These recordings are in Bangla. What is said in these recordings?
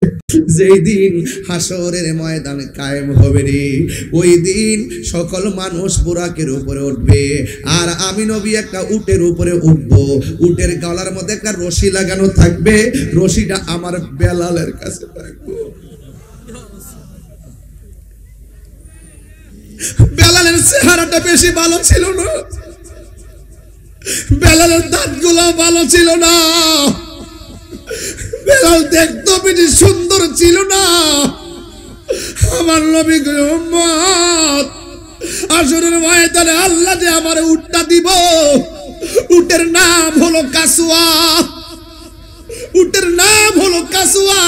যেই দিন হাসরের ময়দান কায়েম হবে রে, ওই দিন সকল মানুষ বুরাকের উপরে উঠবে, আর আমি নবী একটা উটের উপরে উঠব। উটের গলার মধ্যে একটা রশি লাগানো থাকবে, রশিটা আমার বেলালের কাছে থাকবে। বেলালের চেহারাটা বেশি ভালো ছিল না, বেলালের দাঁতগুলো ভালো ছিল না, বেলাল দেখতে বেশি সুন্দর ছিল না। আমার নবী গো উম্মত, আসরের ময়দানে আল্লাহ যে আমারে উটটা দিব, উটের নাম হলো কাসওয়া, উটের নাম হলো কাসওয়া।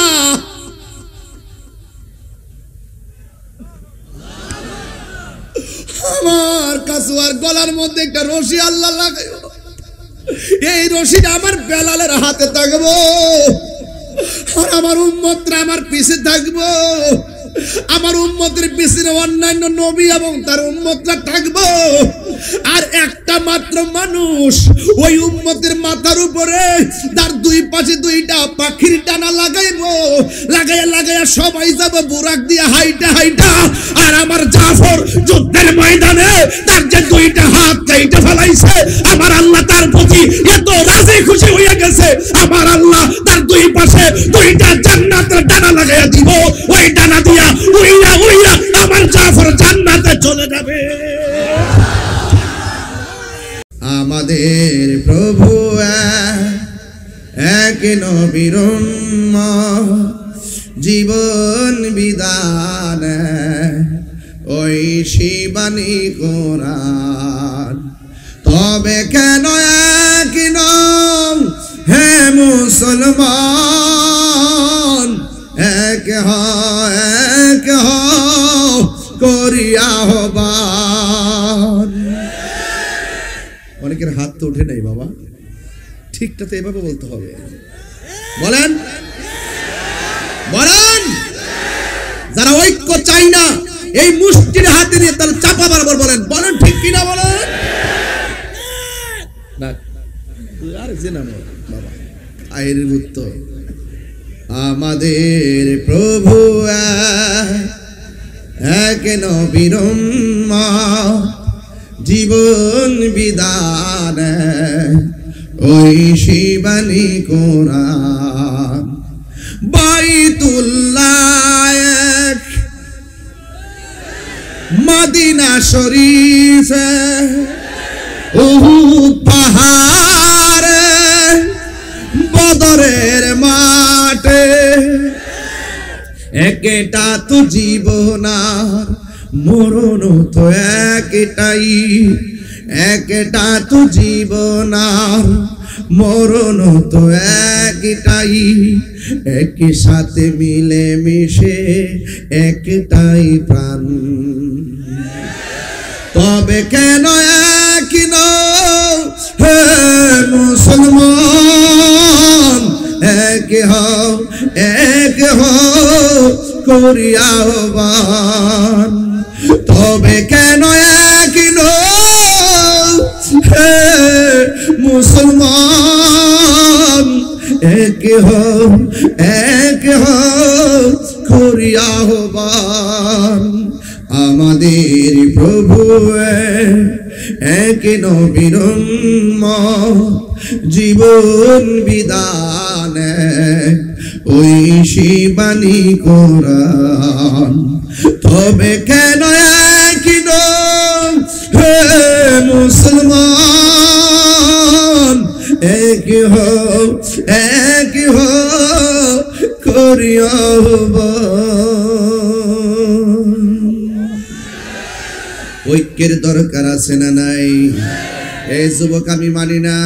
আমার কাসওয়ার গলার মধ্যে একটা রশি আল্লাহ লাগাইল, এই রশিটা আমার বেলালের হাতে থাকবো, আর আমার উম্মতরা আমার পিছে থাকবো, আমার উম্মতের পিছনে অন্যান্য নবী এবং তার উম্মতরা থাকবো। আর একটা মাত্র মানুষ ওই উম্মতের মাথার উপরে তার দুই পাশে দুইটা পাখির ডানা লাগাইবো, লাগাইয়া লাগাইয়া সবাই যাব বুরাক দিয়ে হাইটা হাইটা। আর আমার জাফর যুদ্ধের ময়দানে তার যে দুইটা হাত চাইটা ফেলাইছে, আমার আল্লাহ তার প্রতি এত রাজি খুশি হইয়া গেছে, আমার আল্লাহ তার দুই পাশে দুইটা জান্নাতের ডানা লাগাইয়া দিব, ওই ডানা দিয়া উইয়া উইয়া আমার জাফর জান্নাতে চলে যাবে। আমাদের প্রভু এক নবীর জীবন বিধান, ওই শিবানী কোরআন। তবে কেন এক নাম হে মুসলমান, এক করিয়া আহ্বান। অনেকের হাত তো উঠে নাই বাবা, ঠিকটা তো এভাবে বলতে হবে। বলেন বলেন, যারা ঐক্য চাই না এই মুষ্টির হাতে নিয়ে তাহলে চাপা বরাবর বলেন, বলেন ঠিক কিনা বলেন না। আর যে নাম বাবা আয়ের উত্তর, আমাদের প্রভু এক নবীর জীবন বিধান, ওই শিবানী কোরআন। বাইতুল্লাহ মদিনা শরীফ উহুদ পাহাড় বদরের মাঠে, একটা তো জীবন আর মরণ তো একটাই, একটা তো জীবন আর মরণ তো একটাই, একই সাথে মিলে মিশে একটাই প্রাণ। তবে কেন এক হে মুসলমান, এক করিয়া আহ্বান। তবে কেন এক হে মুসলমান, এক করিয়া আহ্বান। আমাদের প্রভু এক নবীর জীবন বিধান, ওই শিবানী কোরআন। তবে কেন এক হে মুসলমান, এক করিয়া আহ্বান। ঐক্যের দরকার আছে না নাই? এই যুবক আমি মানি না,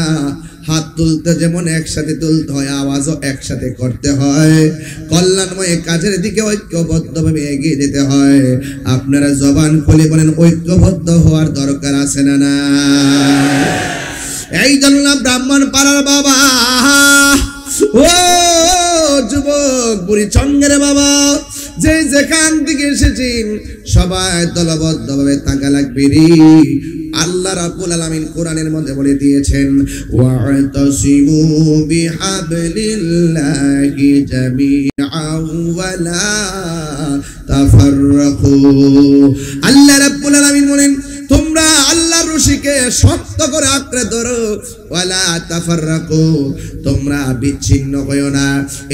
হাত তুলতে যেমন একসাথে তুলতে হয়, আওয়াজও একসাথে করতে হয়, কল্যাণময় কাজের দিকে ঐক্যবদ্ধভাবে এগিয়ে যেতে হয়। আপনারা জবান খুলে বলেন ঐক্যবদ্ধ হওয়ার দরকার আছে না না? এই জন্য ব্রাহ্মণ পাড়ার বাবা, ও যুবক বুড়ি চঙ্গের বাবা, যে যেখান থেকে এসেছেন সবাই দলবদ্ধভাবে থাকা লাগবে রে। আল্লাহ রাব্বুল আলামিন কোরআনের মধ্যে বলে দিয়েছেন ওয়া'তাসিমু বিহাবলিল্লাহি জামিআন ওয়া লা তাফাররাকু। আল্লাহ রাব্বুল আলামিন বলেন তোমরা আল্লাহর রশিকে শক্ত করে আঁকড়ে ধরো, ওয়ালা তাফাররাকু, তোমরা বিচ্ছিন্ন হয়ো না।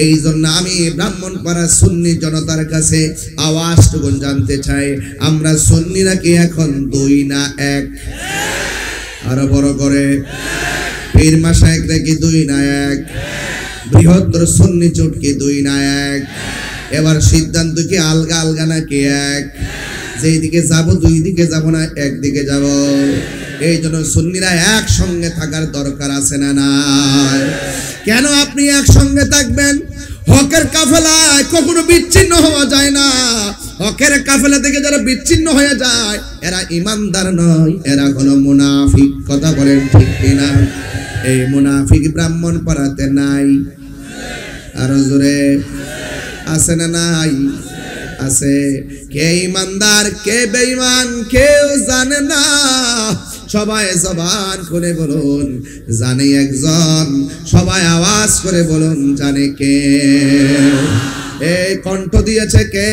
এই জন্য আমি ব্রাহ্মণপাড়া সুন্নি জনতার কাছে আওয়াজটুকুন জানতে চাই, আমরা সুন্নিরা কি এখন দুই না এক? আরো বড় করে, পীর মাশায়েখরা কি দুই না এক? বৃহত্তর সুন্নি জোট কি দুই না এক? এবার সিদ্ধান্ত কি আলগা আলগা নাকি এক? যেই দিকে যাব দুই দিকে যাব না, একদিকে যাব। এই জন্য সুন্নিরা একসঙ্গে থাকার দরকার আছে না নাই? কেন আপনি একসঙ্গে থাকবেন? হকের কাফেলায় কখনো বিচ্ছিন্ন হওয়া যায় না। হকের কাফেলা থেকে যারা বিচ্ছিন্ন হয়ে যায় এরা ইমানদার নয়, এরা হলো মুনাফিক। কথা বলেন ঠিক কিনা? এই মুনাফিক ব্রাহ্মণপাড়াতে নাই? আরো জোরে আছে না নাই? আছে। কে ইমানদার কে বেঈমান কেউ জানে না। সবাই জবান খুলে বলুন জানে একজন, সবাই আওয়াজ করে বলুন জানে কে? এই কণ্ঠ দিয়েছে কে?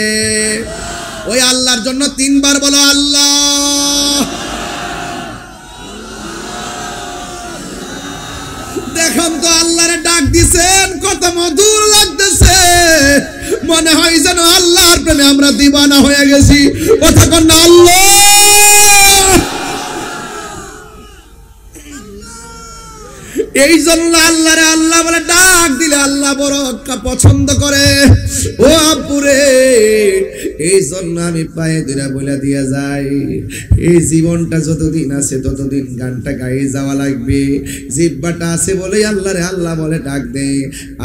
ওই আল্লাহর জন্য তিনবার বলো আল্লাহ। দেখুন তো আল্লাহরে ডাক দিছেন, কত মধুর লাগতেছে। মনে হয় যেন আল্লাহর প্রেমে আমরা দিবানা হয়ে গেছি। কথা কন না আল্লাহ। এই জন্য আল্লাহরে আল্লাহ বলে ডাক দিলে আল্লাহ বড় পছন্দ করে। ও আব্বুরে, এই জন্য আমি পায়ে ধরে বলে দিয়ে যাই, এই জীবনটা যতদিন আছে ততদিন গানটা গায়ে যাওয়া লাগবে। জিহ্বাটা আছে বলেই আল্লাহরে আল্লাহ বলে ডাক দে।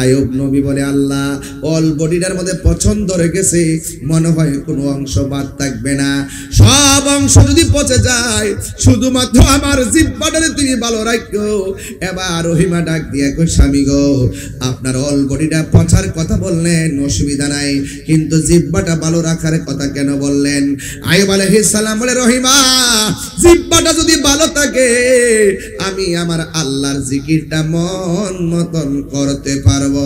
আয়ুব নবী বলে আল্লাহ অল বডিটার মধ্যে পছন্দ রেখেছে, মনে হয় কোনো অংশ বাদ থাকবে না। সব অংশ যদি পচে যায় শুধুমাত্র আমার জিহ্বাটারে তুমি ভালো রাখো। এবার রহিমা ডাক দিয়ে কই স্বামী গো, আপনার অল বডিটা পচার কথা বললেন অসুবিধা নাই, কিন্তু জিহ্বাটা ভালো রাখার কথা কেন বললেন? আইয়ুব আলাইহিস সালাম বলে রহিমা, জিহ্বাটা যদি ভালো থাকে আমি আমার আল্লাহর জিকিরটা মন মতন করতে পারবো।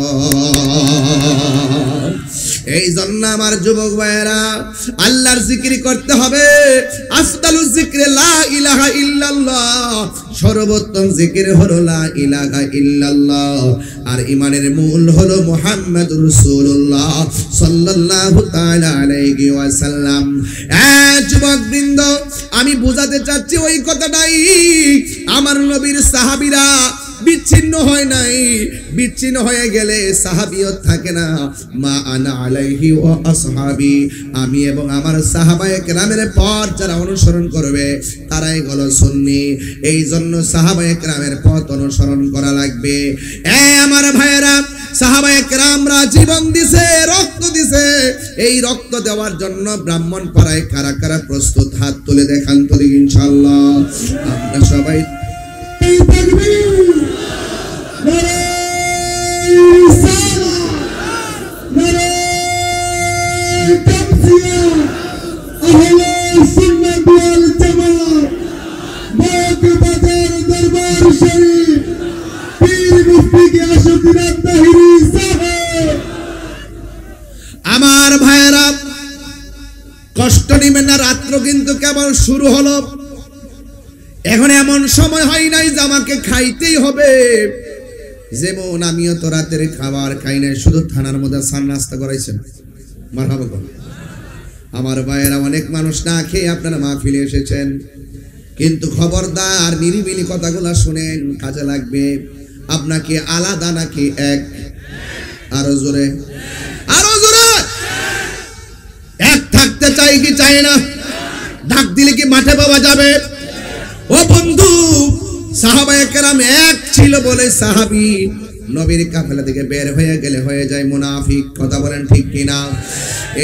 এই জন্য আমার যুবক ভাইয়েরা আল্লাহর জিকির করতে হবে। আফদালুজ যিকরি লা ইলাহা ইল্লাল্লাহ, সর্বোত্তম জিকির হলো লা ইলাহা ইল্লাল্লাহ। আর ঈমানের মূল হলো মুহাম্মাদুর রাসূলুল্লাহ সাল্লাল্লাহু তাআলা আলাইহি ওয়াসাল্লাম। যুবকবৃন্দ, আমি বোঝাতে চাচ্ছি ওই কথাটাই। আমার নবীর সাহাবীরা বিচ্ছিন্ন হয় নাই। বিচ্ছিন্ন হয়ে গেলে সাহাবিয়ত থাকে না। মা আনা আলাইহি ওয়া আসহাবি, আমি এবং আমার সাহাবায়ে কেরামের পথ যারা অনুসরণ করবে তারাই হলো সুন্নি। এই জন্য সাহাবায়ে কেরামের পথ অনুসরণ করা লাগবে। আমার ভাইয়েরা, সাহাবায়ে কেরামরা জীবন দিছে, রক্ত দিছে। এই রক্ত দেওয়ার জন্য ব্রাহ্মণপাড়ায় কারা কারা প্রস্তুত? হাত তুলে দেখান তো ইনশাআল্লাহ। আমরা সবাই আমার ভাইয়েরা কষ্ট নিবেন না, রাত্র কিন্তু কেবল শুরু হলো। এখন এমন সময় হয় নাই যে আমাকে খাইতেই হবে। যেমন আমিও তো রাতের খাবার খাই নাই, শুধু থানার মধ্যে সান নাস্তা করাইছেন। মারহাবা বল। আমার ভাইয়েরা, অনেক মানুষ না খেয়ে আপনারা মাহফিলে এসেছেন, কিন্তু খবরদার নিরিবিলি কথাগুলো শুনেন, কাজে লাগবে। আপনাকে আলাদা নাকি এক? আরো জোরে, আরো জোরে। এক থাকতে চাই কি চাই না? ডাক দিলে কি মাঠে পাওয়া যাবে? ও বন্ধু, সাহাবায়ে কেরাম এক ছিল বলে সাহাবী নবীর কাফেলা থেকে বের হয়ে গেলে হয়ে যায় মুনাফিক। কথা বলেন ঠিক কিনা?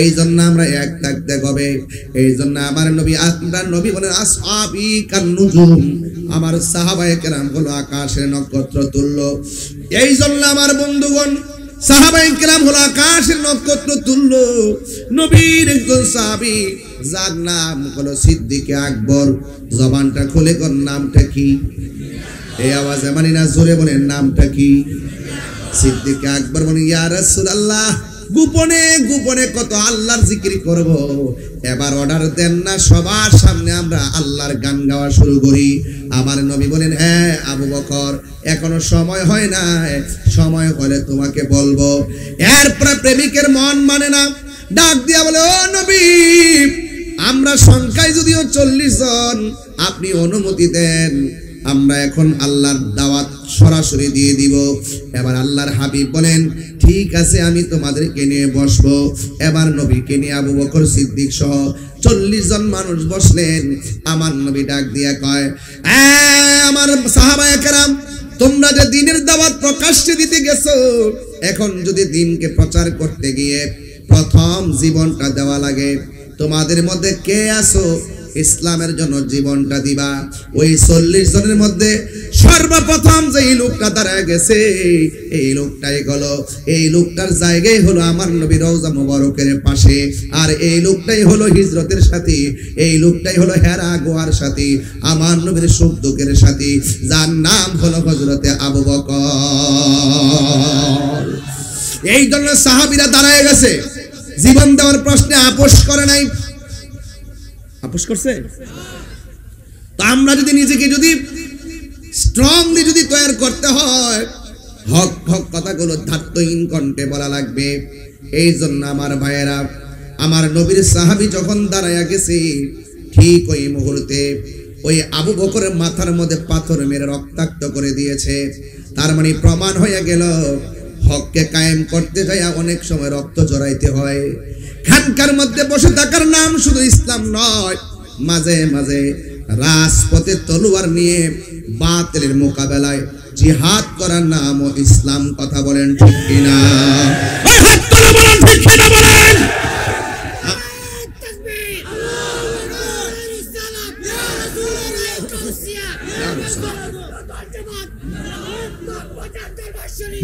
এই জন্য আমরা এক থাকতে হবে। এই জন্য আমার নবী, আপনার নবী বলেন আসহাবি কান নুজুম, আমার সাহাবায়ে কেরাম হলো আকাশের নক্ষত্র তুল্য। এই জন্য আমার বন্ধুগণ, সাহাবায়ে কেরাম হলো আকাশের নক্ষত্র তুল্য। নবীর একজন সাহাবী যার নাম হলো সিদ্দিকে আকবর। জবানটা খুলে কোন নামটা কি? এই আওয়াজে মানি না, জোরে বলেন নামটা কি? সিদ্দিকে আকবর বলেন, ইয়া রাসূলুল্লাহ, গোপনে গোপনে কত আল্লাহর জিকির করব, এবার অর্ডার দেন না সবার সামনে আমরা আল্লাহর গান গাওয়া শুরু করি। আমার নবী বলেন, হ্যাঁ আবু বকর, এখনো সময় হয় না, সময় হলে তোমাকে বলবো। এরপরে প্রেমিকের মন মানে না, ডাক দিয়া বলে, ও নবী, আমরা সংখ্যায় যদিও 40 জন, আপনি অনুমতি দেন, আমরা এখন আল্লাহর দাওয়াত সরাসরি দিয়ে দিব। এবার আল্লাহর হাবিব বলেন, ঠিক আছে, আমি তোমাদেরকে নিয়ে বসবো। এবার নবীকে নিয়ে আবু বকর সিদ্দিক সহ 40 জন মানুষ বসলেন। আমার নবী ডাক দিয়া কয়, আমার সাহাবায়ে কেরাম, তোমরা যে দ্বীনের দাওয়াত প্রকাশ্যে দিতে গেছো, এখন যদি দ্বীনকে প্রচার করতে গিয়ে প্রথম জীবনটা দেওয়া লাগে, তোমাদের মধ্যে কে আছো ইসলামের জন্য জীবনটা দিবা? ওই 40 জনের মধ্যে সর্বপ্রথম যে লোকটা দাঁড়ায় গেছে, এই লোকটাই হলো, এই লোকটার জায়গায় হলো আমার নবী রওজা মুবারকের পাশে, আর এই লোকটাই হলো হিজরতের সাথী, এই লোকটাই হলো হেরা গোয়ার সাথী, আমার নবীর সুখ দুঃখের সাথী, যার নাম হলো হযরতে আবু বকর। এই জন্য সাহাবীরা দাঁড়ায় গেছে, জীবন দেওয়ার প্রশ্নে আপোষ করে নাই। আপোষ করছে? তো আমরা যদি নিজেকে যদি স্ট্রংলি যদি তৈরি করতে হয়, হক হক কথাগুলো ধার্তহীন কণ্ঠে বলা লাগবে। এই জন্য আমার ভাইয়েরা, আমার নবীর সাহাবী যখন দাঁড়ায়া গেছে, ঠিক ওই মুহূর্তে ওই আবু বকরের মাথার মধ্যে পাথর মেরে রক্তাক্ত করে দিয়েছে। তার মানে প্রমাণ হয়ে গেল, হককে কায়েম করতে যায় অনেক সময় রক্ত জড়াইতে হয়। খানকার মধ্যে বসে থাকার নাম শুধু ইসলাম নয়, মাঝে মাঝে রাজপথে তলোয়ার নিয়ে বাতিলের মোকাবেলায় জিহাদ করার নামও ইসলাম। কথা বলেন ঠিক কিনা? বলেন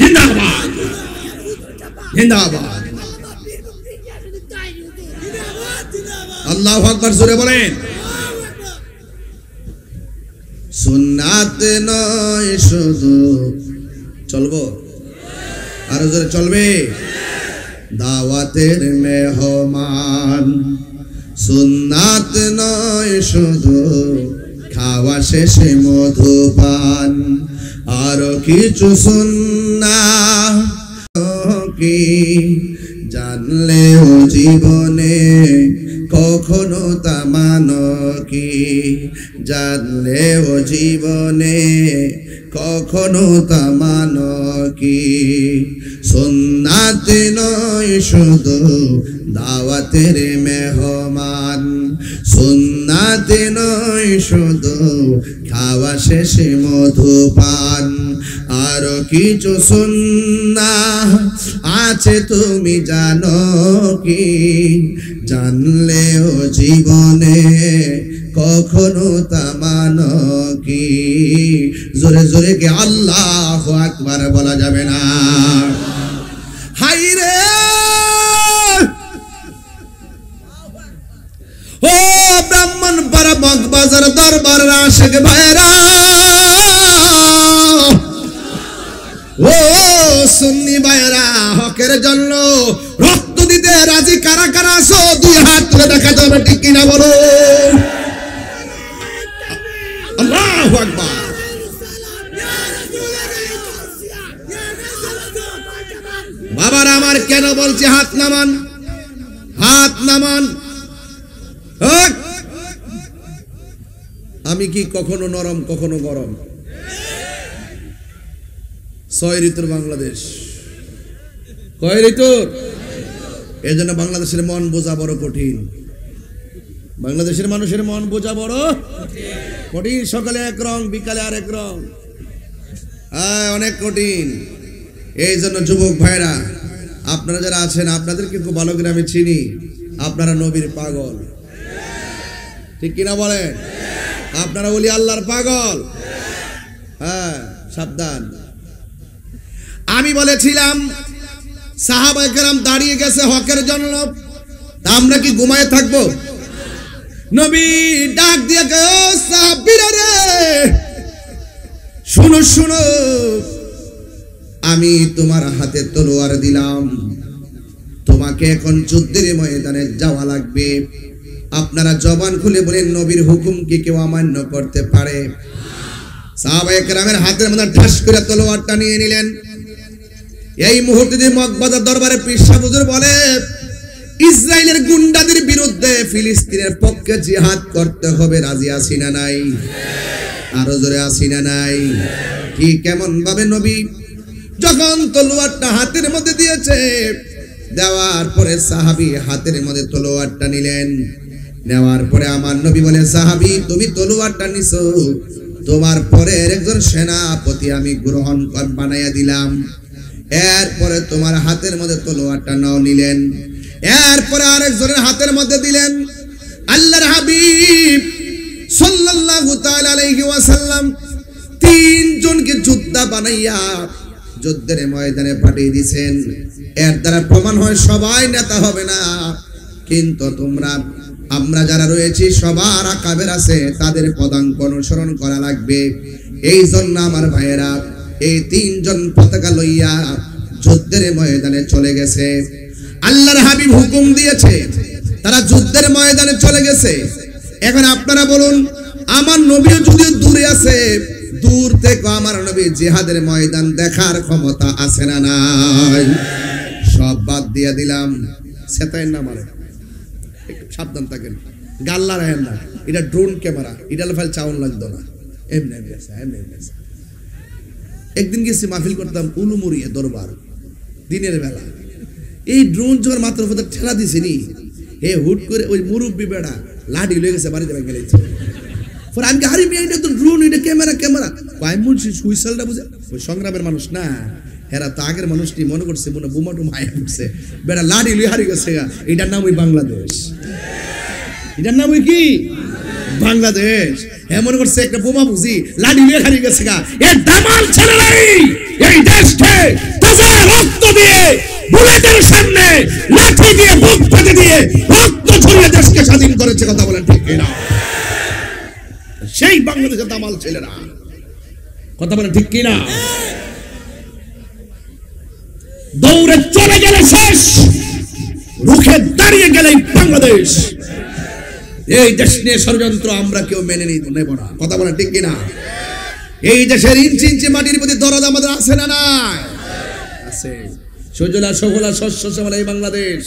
জিন্দাবাদ, জিন্দাবাদ, আল্লাহু আকবার, জোরে বলেন। সুন্নাত নয় শুধু, চলবো আরো জোরে চলবে, দাওয়াতের মেহমান। সুন্নাত নয় শুধু খাওয়া শেষে মধুপান, আরো কিছু সুন্নাহ কি জানলেও জীবনে কখনো তা মানো কি, জানলেও জীবনে কখনো তা মানো কি। সুন্নাত নয় শুধু দাওয়াতের মেহমান, সুন্নাত নয় শুধু খাওয়া শেষে মধুপান, আরো কিছু সুন্নাহ আছে তুমি জানো কি, জানলেও জীবনে কখনো তা মানো কি। জোরে জোরে কে আল্লাহু আকবার বলা যাবে না? হাই রে ও ব্রাহ্মণপাড়া মগবাজার দরবার আশিক ভাইরা, ও সুন্নি ভাইরা, হকের জন্য রক্ত দিতে রাজি কারা কারা আছো? 2 হাত তুলে দেখাতে হবে, ঠিক কিনা বলো? আল্লাহু আকবার। বাবার আমার কেন বলছি হাত নামান, হাত নামান। আমি কি কখনো নরম কখনো গরম? 6 ঋতুর বাংলাদেশ। কয় ঋতুর? এই জন্য বাংলাদেশের মন বোঝা বড় কঠিন। বাংলাদেশের মানুষের মন বোঝা বড় কঠিন। সকালে এক রং, বিকালে আরেক রং, অনেক কঠিন। এই জন্য যুবক ভাইরা, আপনারা যারা আছেন, আপনাদেরকে খুব ভালো করে আমি চিনি, আপনারা নবীর পাগল, ঠিক কিনা বলেন? আপনারা ওলি আল্লাহর পাগল। হ্যাঁ, সাবধান। আমি বলেছিলাম সাহাবায়ে কেরাম দাঁড়িয়ে গেছে হকের জন্য, আমরা কি ঘুমায়ে থাকবো? নবী ডাক দিয়ে কয়, ও সাহাবীরা রে, শুনো শুনো, আমি তোমার হাতে তলোয়ার দিলাম, তোমাকে এখন যুদ্ধের ময়দানে যাওয়া লাগবে। আপনারা জবান খুলে বলেন, নবীর হুকুম কি কেউ অমান্য করতে পারে? সাহাবায়ে কেরামের হাতের মধ্যে ঠাস করে তলোয়ারটা নিয়ে নিলেন। এই মুহূর্তে মকবাজার দরবারে পীর সাহেব হুজুর বলে, ইসরায়েলের গুন্ডাদের বিরুদ্ধে ফিলিস্তিনের পক্ষে জিহাদ করতে হবে, রাজি আছি না নাই? আরো জোরে আছি না নাই? কি কেমন ভাবে নবী যখন তলোয়ারটা হাতের মধ্যে দিয়েছে, দেওয়ার পরে সাহাবী হাতের মধ্যে তলোয়ারটা নিলেন। নেওয়ার পরে আমার নবী বলে, সাহাবী তুমি তলোয়ারটা নিছো, তোমার পরের একজন সেনাপতি আমি গ্রহণ বানাইয়া দিলাম। এরপরে তোমার হাতের মধ্যে তলোয়ারটা নাও নিলেন। এরপরে আরেকজনের হাতের মধ্যে দিলেন। আল্লাহর হাবিব সাল্লাল্লাহু তাআলা আলাইহি ওয়াসাল্লাম তিনজনকে যোদ্ধা বানাইয়া যুদ্ধের ময়দানে পাঠিয়ে দিয়েছেন। এর দ্বারা প্রমাণ হয় সবাই নেতা হবে না, কিন্তু আমরা যারা রয়েছি সবার আকাবের আছে, তাদের পদাঙ্ক অনুসরণ করা লাগবে। এই জন্য আমার ভাইয়েরা এই তিনজন পতাকা লইয়া যুদ্ধের ময়দানে চলে গেছে। আল্লাহর হাবিব হুকুম দিয়েছে, তারা যুদ্ধের ময়দানে চলে গেছে। এখন আপনারা বলুন, আমার নবীও যদিও দূরে আছে, দূর থেকে আমার নবী জিহাদের ময়দান দেখার ক্ষমতা আছে না নাই? সব বাদ দিয়ে দিলাম। সেটাই না মারে, সাবধান থাকেন, গাল্লা রাখেন না। এটা ড্রোন ক্যামেরা, এটা ফাইল চাউন লাগতো না। এমনি একদিন গেছি মাহফিল করতাম উলুমুরিয়া দরবার, দিনের বেলা। এই ড্রোন যখন মাত্র ঠেলা দিছে নি, হে হুট করে ওই মুরব্বী বেড়া লাঠি লয়ে গেছে, বাড়িতে ভেঙে গেছে। আমি হারি মিয়া, এটা তো ড্রোন, এটা ক্যামেরা। আমি বলছি সুইসালটা বুঝে, ওই সংগ্রামের মানুষ না, এরা তো আগের মানুষটি মনে করছে মনে বোমা টুমা আয়া পড়ছে, বেড়া লাঠি লুই হারিয়ে গেছে। এটার নাম ওই বাংলাদেশ, এটার নাম ওই কি বাংলাদেশ। হ্যাঁ মনে করছে একটা বোমা বুঝি, লাঠি লুই হারিয়ে গেছে। এ দামাল ছেলেরাই এই দেশকে তাজা রক্ত দিয়ে, বুলেটের সামনে লাঠি দিয়ে, বুক পেতে দিয়ে রক্ত ছড়িয়ে দেশকে স্বাধীন করেছে। কথা বলেন ঠিক কিনা? সেই বাংলাদেশের দামাল ছেলেরা, কথা বলেন ঠিক কিনা? দৌড়ে চলে গেলে শেষ, রুখে দাঁড়িয়ে গেলে বাংলাদেশ। এই দেশ নিয়ে ষড়যন্ত্র আমরা কেউ মেনে নেব না। কথা বলেন ঠিক কিনা? এই দেশের ইঞ্চি ইঞ্চি মাটির প্রতি দরদ আমাদের আছে না নাই? আছে। সুজলা সফলা শস্য শ্যামলা এই বাংলাদেশ।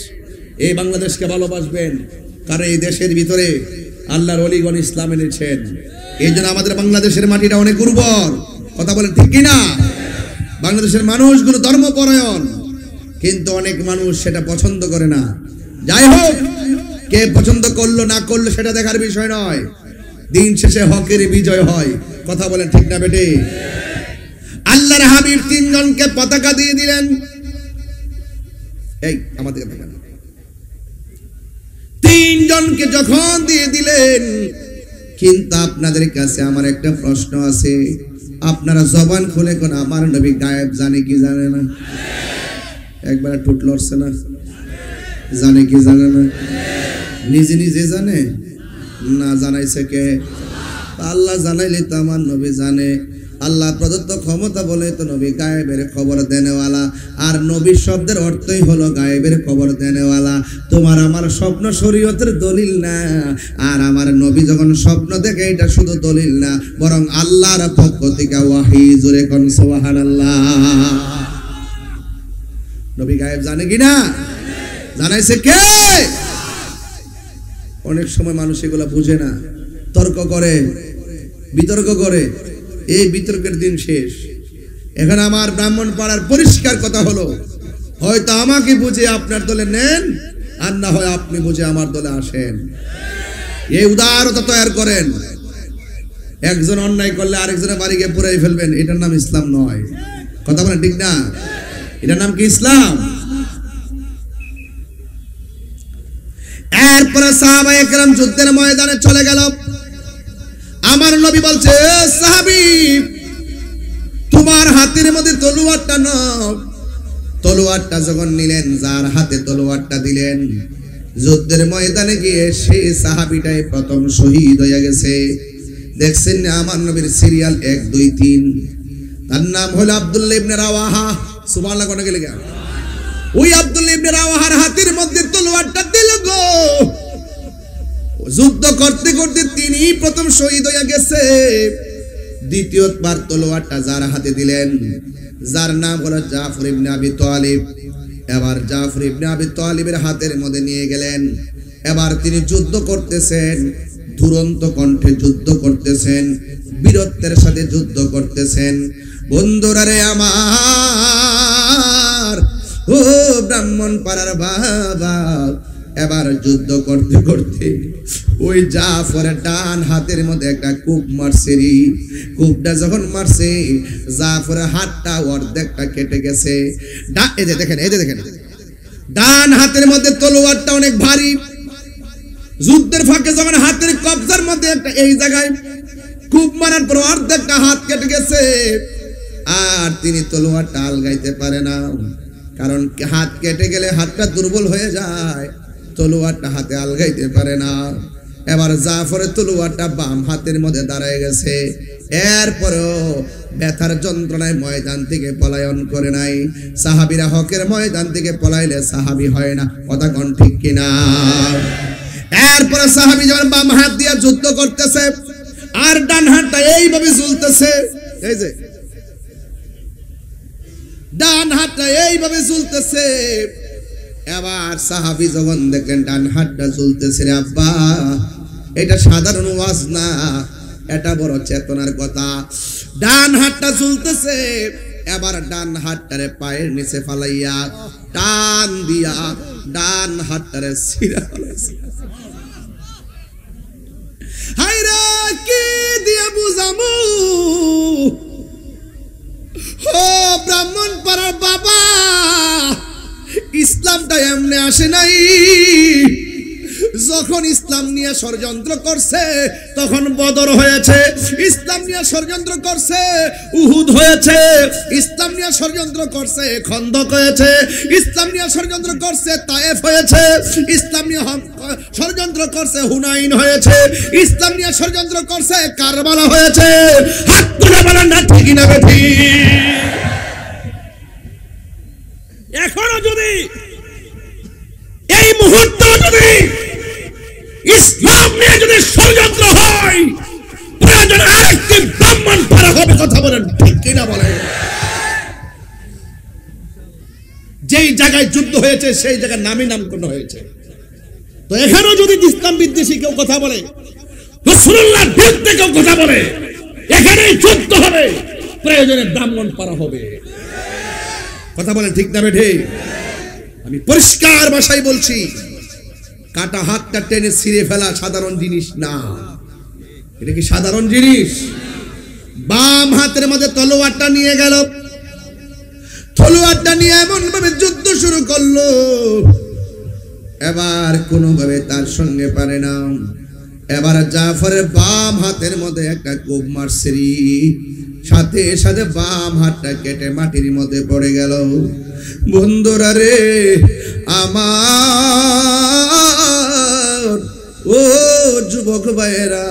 এই বাংলাদেশকে ভালোবাসবেন, কারণ এই দেশের ভিতরে আল্লাহর ওলিগণ ইসলাম এনেছেন। এই জন্য আমাদের বাংলাদেশের মাটিটা অনেক উর্বর। কথা বলেন ঠিক কিনা? বাংলাদেশের মানুষগুলো ধর্মপরায়ণ, কিন্তু অনেক মানুষ সেটা পছন্দ করে না। যাই হোক, কে পছন্দ করলো না করলো সেটা দেখার বিষয় নয়, দিন শেষে হকের বিজয় হয়। কথা বলেন ঠিক না বেটে? আল্লাহর হাবিব তিনজনকে পতাকা দিয়ে দিলেন। এই আমাদের তিনজনকে যখন দিয়ে দিলেন, কিন্তু আপনাদের কাছে আমার একটা প্রশ্ন আছে, আপনারা জবান খুলে কোন আমার নবী গায়েব জানে কি জানে না? একবার টুট লড়ছে না? জানে কি জানে না? নিজে নিজে জানে না, জানাইছে কে? আল্লাহ জানাইলে তো আমার নবী জানে। আল্লাহ প্রদত্ত ক্ষমতা বলে তো নবী গায়েবের খবর দেনেওয়ালা। আর নবী শব্দের অর্থই হলো গায়েবের খবর দেনেওয়ালা। তোমার আমার স্বপ্ন শরীয়তের দলিল না, আর আমার নবী যখন স্বপ্ন দেখে এটা শুধু দলিল না, বরং আল্লাহর পক্ষ থেকে ওয়াহি। জোরে কোন সুবহানাল্লাহ। নবী গায়েব জানে কিনা? জানাইছে কে? অনেক সময় মানুষ এগুলা বুঝে না, তর্ক করে, বিতর্ক করে। এই বিতর্কের দিন শেষ। এখন আমার ব্রাহ্মণ পাড়ার পরিষ্কার কথা হলো, হয়তো আমাকে বুঝে আপনার দলে নেন, আর না হয় আপনি বুঝে আমার দলে আসেন। এই উদারতা তৈরি করেন। একজন অন্যায় করলে আরেকজনের বাড়ি গিয়ে পুরাই ফেলবেন, এটার নাম ইসলাম নয়। কথা বলেন ঠিক না? এটার নাম কি ইসলাম? এরপরে সাহাবায়ে কেরাম যুদ্ধের ময়দানে চলে গেল। আমার নবী বলছে, সাহাবী তোমার হাতের মধ্যে তলোয়ারটা নাও। তলোয়ারটা যখন নিলেন, যার হাতে তলোয়ারটা দিলেন, যুদ্ধের ময়দানে গিয়ে সেই সাহাবীটাই প্রথম শহীদ হয়ে গেছে। দেখছেন না আমার নবীর সিরিয়াল 1 2 3, তার নাম হলো আব্দুল্লাহ ইবনে রাওয়াহা। সুবহানাল্লাহ কোন গেলে গা? ওই আব্দুল্লাহ ইবনে রাওয়াহার হাতের মধ্যে তলোয়ারটা দিল গো। যুদ্ধ করতে করতে তিনি প্রথম শহীদ হয়ে গেছে। দ্বিতীয়বার তলোয়ারটা যার হাতে দিলেন, যার নাম হলো জাফর ইবনে আবি তালিব। এবার জাফর ইবনে আবি তালিবের হাতের মধ্যে নিয়ে গেলেন। এবার তিনি যুদ্ধ করতেছেন, দুরন্ত কণ্ঠে যুদ্ধ করতেছেন, বীরত্বের সাথে যুদ্ধ করতেছেন। বন্ধুরা রে আমার, ও ব্রাহ্মণ পাড়ার বাবা, এবার যুদ্ধ করতে করতে ওই জাফরের ডান হাতের মধ্যে একটা কূপ মারছে। কূপটা যখন মারছে, জাফরের হাতটা অর্ধেকটা কেটে গেছে। এই যে দেখেন, এই যে দেখেন, ডান হাতের মধ্যে তলোয়ারটা অনেক ভারী। যুদ্ধের ফাঁকে যখন হাতের কবজার মধ্যে একটা এই জায়গায় কূপ মারার পর অর্ধেকটা হাত কেটে গেছে। আর তিনি তলোয়ারটা আলগাইতে পারে না, কারণ হাত কেটে গেলে হাতটা দুর্বল হয়ে যায়, তলোয়ারটা হাতে আলগাইতে পারে না। এবার জাফরের তলোয়ারটা বাম হাতের মধ্যে দাঁড়ায় গেছে। এরপরেও ব্যথার যন্ত্রণায় ময়দান থেকে পলায়ন করে নাই। সাহাবীরা হকের ময়দান থেকে পলাইলে সাহাবী হয় না, কথা কোন ঠিক কিনা? এরপরে সাহাবী যখন বাম হাত দিয়ে যুদ্ধ করতেছে আর ডান হাতটা এইভাবে ঝুলতেছে, এই যে ডান হাতটা এইভাবে ঝুলতেছে। এবার সাহাবী যখন দেখলেন ডান হাতটা ঝুলতেছে, রে আব্বা, এটা সাধারণ ওয়াজ না, এটা বড় চেতনার কথা। ডান হাতটা ঝুলতেছে, এবার ডান হাতটারে পায়ের নিচে ফালাইয়া টান দিয়া ডান হাতটারে ছিঁড়া ফেলাইছে। হায়রা কি দিয়ে বুঝামু, ও ব্রাহ্মণ পাড়ার বাবা, ইসলামটা এমনি আসে নাই। যখন ইসলাম নিয়ে ষড়যন্ত্র করছে তখন বদর হয়েছে, ইসলাম নিয়ে ষড়যন্ত্র করছে উহুদ হয়েছে, ইসলাম নিয়ে ষড়যন্ত্র করছে খন্দক হয়েছে, ইসলাম নিয়ে ষড়যন্ত্র করছে তায়েফ হয়েছে, ইসলাম নিয়ে ষড়যন্ত্র করছে হুনাইন হয়েছে, ইসলাম নিয়ে ষড়যন্ত্র করছে কারবালা হয়েছে। হাত তুলে বলেন না ঠিক না বেঠি? এখনো যদি এই মুহূর্তে যদি ইসলাম নিয়ে যদি ষড়যন্ত্র হয়, প্রয়োজন আরেকটি ব্রাহ্মণ পাড়া হবে, কথা বলেন ঠিক কিনা? বলেন। যেই জায়গায় যুদ্ধ হয়েছে সেই জায়গার নামই নামকরণ হয়েছে। তো এখানেও যদি ইসলাম বিদ্বেষী কেউ কথা বলে, রাসূলুল্লাহর বিরুদ্ধে কেউ কথা বলে, এখানেই যুদ্ধ হবে, প্রয়োজনে ব্রাহ্মণ পাড়া হবে, কথা বলেন ঠিক না বেঠে? আমি পরিষ্কার ভাষায় বলছি, কাটা হাতটা টেনে ছিঁড়ে ফেলা সাধারণ জিনিস না। এটা কি সাধারণ জিনিস? বাম হাতের মধ্যে তলোয়ারটা নিয়ে গেল, তলোয়ারটা নিয়ে এমন ভাবে যুদ্ধ শুরু করলো, এবার কোনোভাবে তার সঙ্গে পারে না। এবার জাফরের বাম হাতের মধ্যে একটা কোপ মারছে, সাথে সাথে বাম হাতটা কেটে মাটির মধ্যে পড়ে গেল। বন্ধুরা রে আমার, ও যুবক ভাইয়েরা,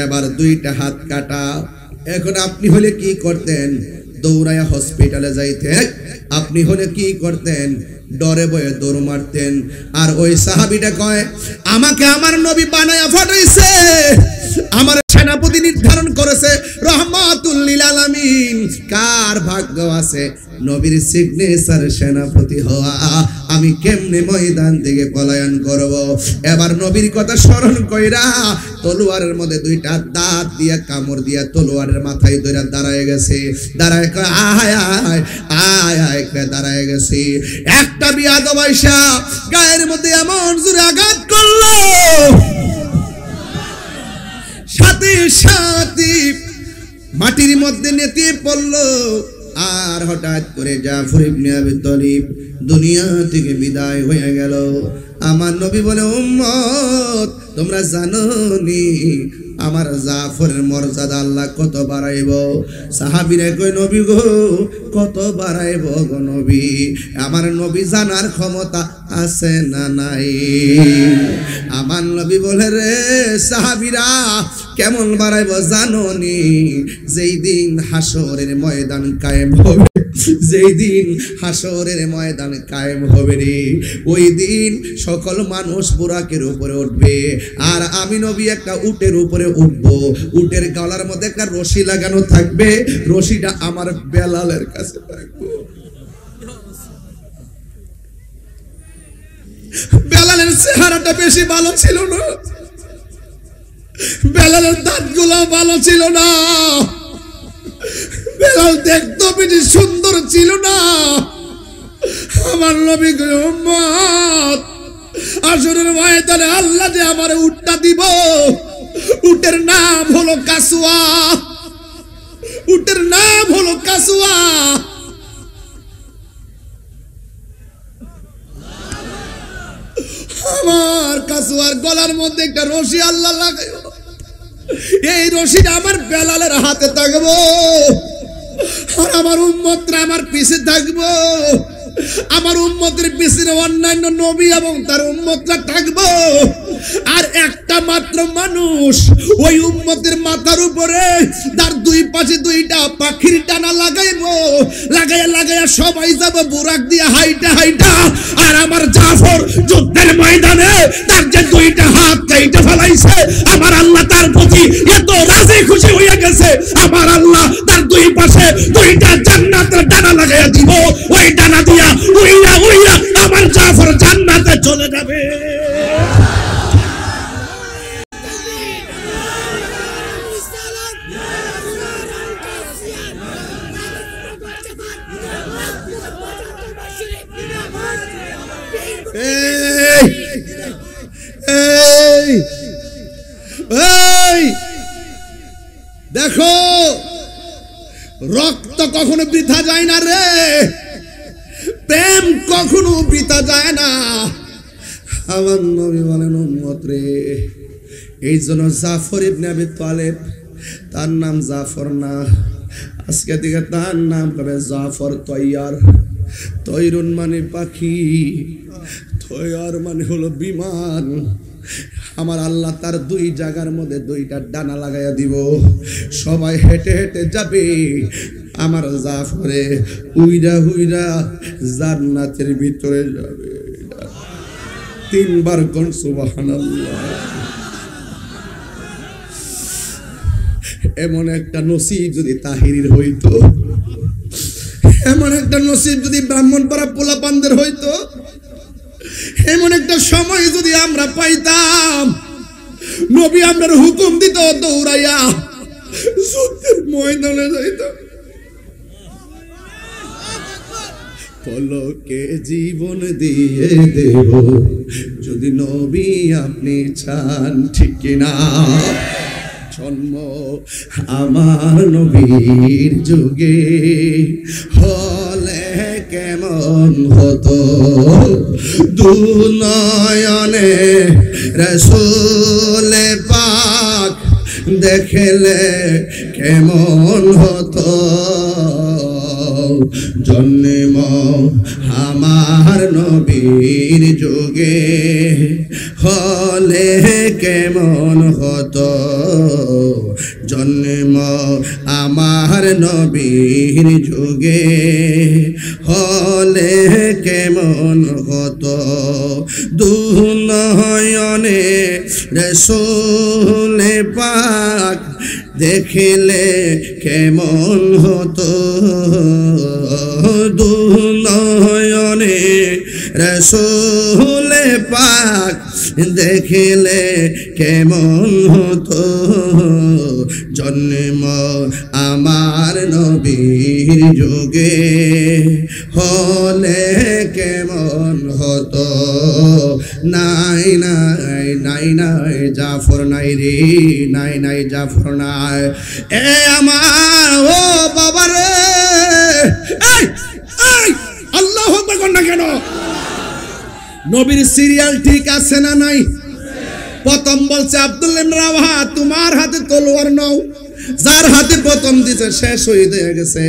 এবার দুইটা হাত কাটা। এখন আপনি হলে কি করতেন? দৌড়ায়া হসপিটালে যাইতেন। আপনি হলে কি করতেন? ডরে বয়ে দৌড় মারতেন। আর ওই সাহাবীটা কয়, আমাকে আমার নবী বানায়া ফাটাইছে, আমার সেনাপতি নির্ধারণ করেছে রহমাতুল লিল আলামিন। কার ভাগ্য আছে নবীর সিগনেচার সেনাপতি হওয়া? আমি কেমনে ময়দান থেকে পলায়ন করব? এবার নবীর কথা স্মরণ কইরা তলোয়ারের মধ্যে দুইটা দাঁত দিয়ে কামড় দিয়া তলোয়ারের মাথায় ধরে দাঁড়ায় গেছে। দাঁড়ায় আয় আয় আয় আয় দাঁড়ায় গেছে। একটা বিয়াদব আইসা গায়ের মধ্যে এমন জোরে আঘাত করলো, সাথে সাথে মাটির মধ্যে নেতিয়ে পড়লো। আর হঠাৎ করে জাফর ইবনে আবি তালিব দুনিয়া থেকে বিদায় হয়ে গেল। আমার নবী বলে, উম্মত তোমরা জানো নি আমার জাফরের মর্যাদা আল্লাহ কত বাড়াইব। সাহাবীরা কই নবী গো কত বাড়াইব গো নবী? আমার নবী জানার ক্ষমতা আছে না নাই? আমার নবী বলে রে সাহাবীরা কেমন বাড়াইব জানো নি? যেই দিন হাসরের ময়দান কায়েম হবে, যেই দিন হাসরের ময়দান কায়েম হবে রে, ওই দিন সকল মানুষ বুরাকের উপরে উঠবে আর আমি নবী একটা উটের উপরে উঠবো। উটের গলার মধ্যে একটা রশি লাগানো থাকবে, রশিটা আমার বেলালের কাছে থাকবে। বেলালের চেহারাটা বেশি ভালো ছিল না, বেলালের দাঁতগুলো ভালো ছিল না, বেলাল দেখতে বেশি সুন্দর ছিল না। আমার নবী কই উম্মত আসরের ময়দানে আল্লাহ যে আমারে উটটা দিব, উটের নাম হলো কাসওয়া, উটের নাম হলো কাসওয়া। আমার কাসওয়ার গলার মধ্যে একটা রশি আল্লাহ লাগাইব, এই রশিটা আমার বেলালের হাতে থাকবো আর আমার উম্মতরা আমার পিছে থাকবো। আমার উম্মতের পিছনে অন্যান্য নবী এবং তার উম্মতরা থাকবো। আর একটা মাত্র মানুষ ওই উম্মতের মাথার উপরে তার দুই পাশে দুইটা পাখির ডানা লাগাইবো, লাগাইয়া লাগাইয়া সবাই যাব বুরাক দিয়ে হাইটা হাইটা। আর আমার জাফর যুদ্ধের ময়দানে তার যে দুইটা হাত চাইতে ফেলাইছে, আমার আল্লাহ তার প্রতি এত রাজি খুশি হইয়া গেছে, আমার আল্লাহ তার দুই পাশে দুইটা জান্নাতের ডানা লাগাইয়া দিব। ওই ডানা দিয়া উইয়া উইয়া আমার জাফর জান্নাতে চলে যাবে। দেখো রক্ত কখনো বৃথা যায় না রে, প্রেম কখনো বৃথা যায় না। আমার নবী বলেন উম্মত রে, এই জন্য জাফর ইবনে আবি তালেব তার নাম জাফর না, আজকে থেকে তার নাম হবে জাফর তৈয়ার। তৈরুন মানে পাখি, তৈয়ার মানে হলো বিমান। আমার আল্লাহ তার দুই জায়গার মধ্যে দুইটা ডানা লাগাইয়া দিব, সবাই হেঁটে হেঁটে যাবে। আমার জাফরে উইরা উইরা জান্নাতের ভিতরে যাবে। তিনবার কোন সুবহানাল্লাহ। এমন একটা নসিব যদি তাহিরির হইতো, এমন একটা নসিব যদি ব্রাহ্মণপাড়া পোলাপানদের হইতো, এমন একটা সময় যদি আমরা পাইতাম, নবী আমরার হুকুম দিত দৌড়াইয়া যুদ্ধের ময়দানে যাইতাম। পলকে জীবন দিয়ে দেব যদি নবী আপনি চান, ঠিক কিনা? জন্ম আমার নবীর যুগে হলে কেমন হতো, দুনয়নে রাসূল পাক দেখলে কেমন হতো, জন্ম আমার নবীর যুগে হলে কেমন হতো, জন্ম আমার নবীর যুগে হলে কেমন হতো, দুনয়নে রাসূল পাক দেখলে কেমন হতো, দুনয়নে রাসূল পাক দেখলে কেমন হতো, জন্ম আমার নবীর যুগে হলে কেমন হতো। নাই নাই নাই নাই জাফর নাই রে, নাই নাই জাফর নাই। এ আমার ও বাবা রে, এই এই আল্লাহু আকবার কর না কেন? নবীর সিরিয়াল ঠিক আছে না নাই? প্রথম বলছে আব্দুল্লাহ ইবনে রাওয়াহা তোমার হাতে তলোয়ার নাও। যার হাতে প্রথম দিতে সে শহীদ হয়ে গেছে,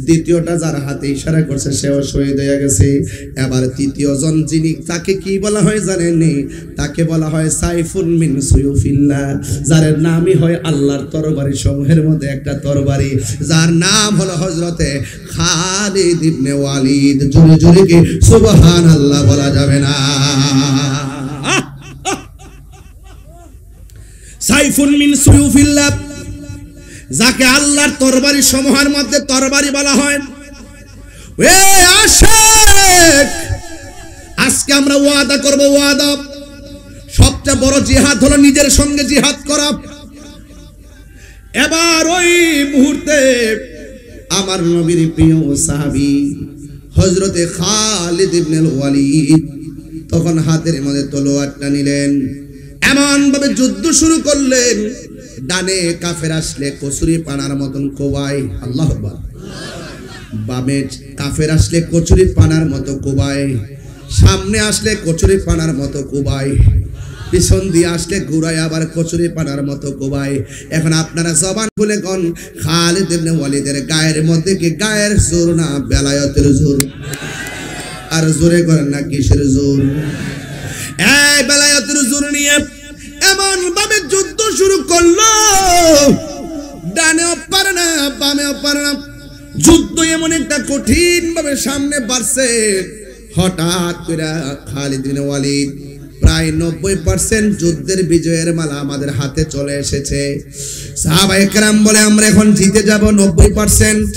দ্বিতীয়টা যার হাতে ইশারা করছে সেও শহীদ হয়ে গেছে। এবার তৃতীয় জন যিনি, তাকে কি বলা হয় জানেননি? তাকে বলা হয় সাইফুন মিন সুয়ুফিল্লাহ, যার নামই হয় আল্লাহর তরবারি সমূহের মধ্যে একটা তরবারি, যার নাম হলো হযরতে খালিদ ইবনে ওয়ালিদ। জোরে জোরে কি সুবহানাল্লাহ বলা যাবে না? সাইফুন মিন সুয়ুফিল্লাহ, যাকে আল্লাহর তরবারি সমূহের মধ্যে তরবারি বলা হয়। এ আশিক, আজকে আমরা ওয়াদা করব, ওয়াদা সবচেয়ে বড় জিহাদ হলো নিজের সঙ্গে জিহাদ করা। এবার ওই মুহূর্তে আমার নবীর প্রিয় সাহাবী হযরতে খালিদ ইবনে ওয়ালিদ তখন হাতের মধ্যে তলোয়ারটা নিলেন, এমন ভাবে যুদ্ধ শুরু করলেন, ডানে কাফের আসলে কচুরি পানার মতন কোবাই, আল্লাহু আকবার, বামে কাফের আসলে কচুরি পানার মতো কোবাই, সামনে আসলে কচুরি পানার মতো কোবাই, পিছন দিয়ে আসলে ঘুরায় আবার কচুরি পানার মতো কোবাই। এখন আপনারা জবান খুলে কোন খালিদ ইবনে ওয়ালিদের গায়ের মধ্যে কি গায়ের জোর না বেলায়েতের জোর? আর জোরে করেন না কিসের জোর? এই বেলায়েতের জোর নিয়ে এমন ভাবে যুদ্ধ শুরু করলো, ডানেও পারে না বামেও পারে না, যুদ্ধ এমন একটা কঠিন ভাবে সামনে বাড়ছে। হঠাৎ করে খালিদ ইবনে ওয়ালিদ প্রায় 90% যুদ্ধের বিজয়ের মালা আমাদের হাতে চলে এসেছে। সাহাবায়ে কেরাম বলে আমরা এখন জিতে যাব 90%।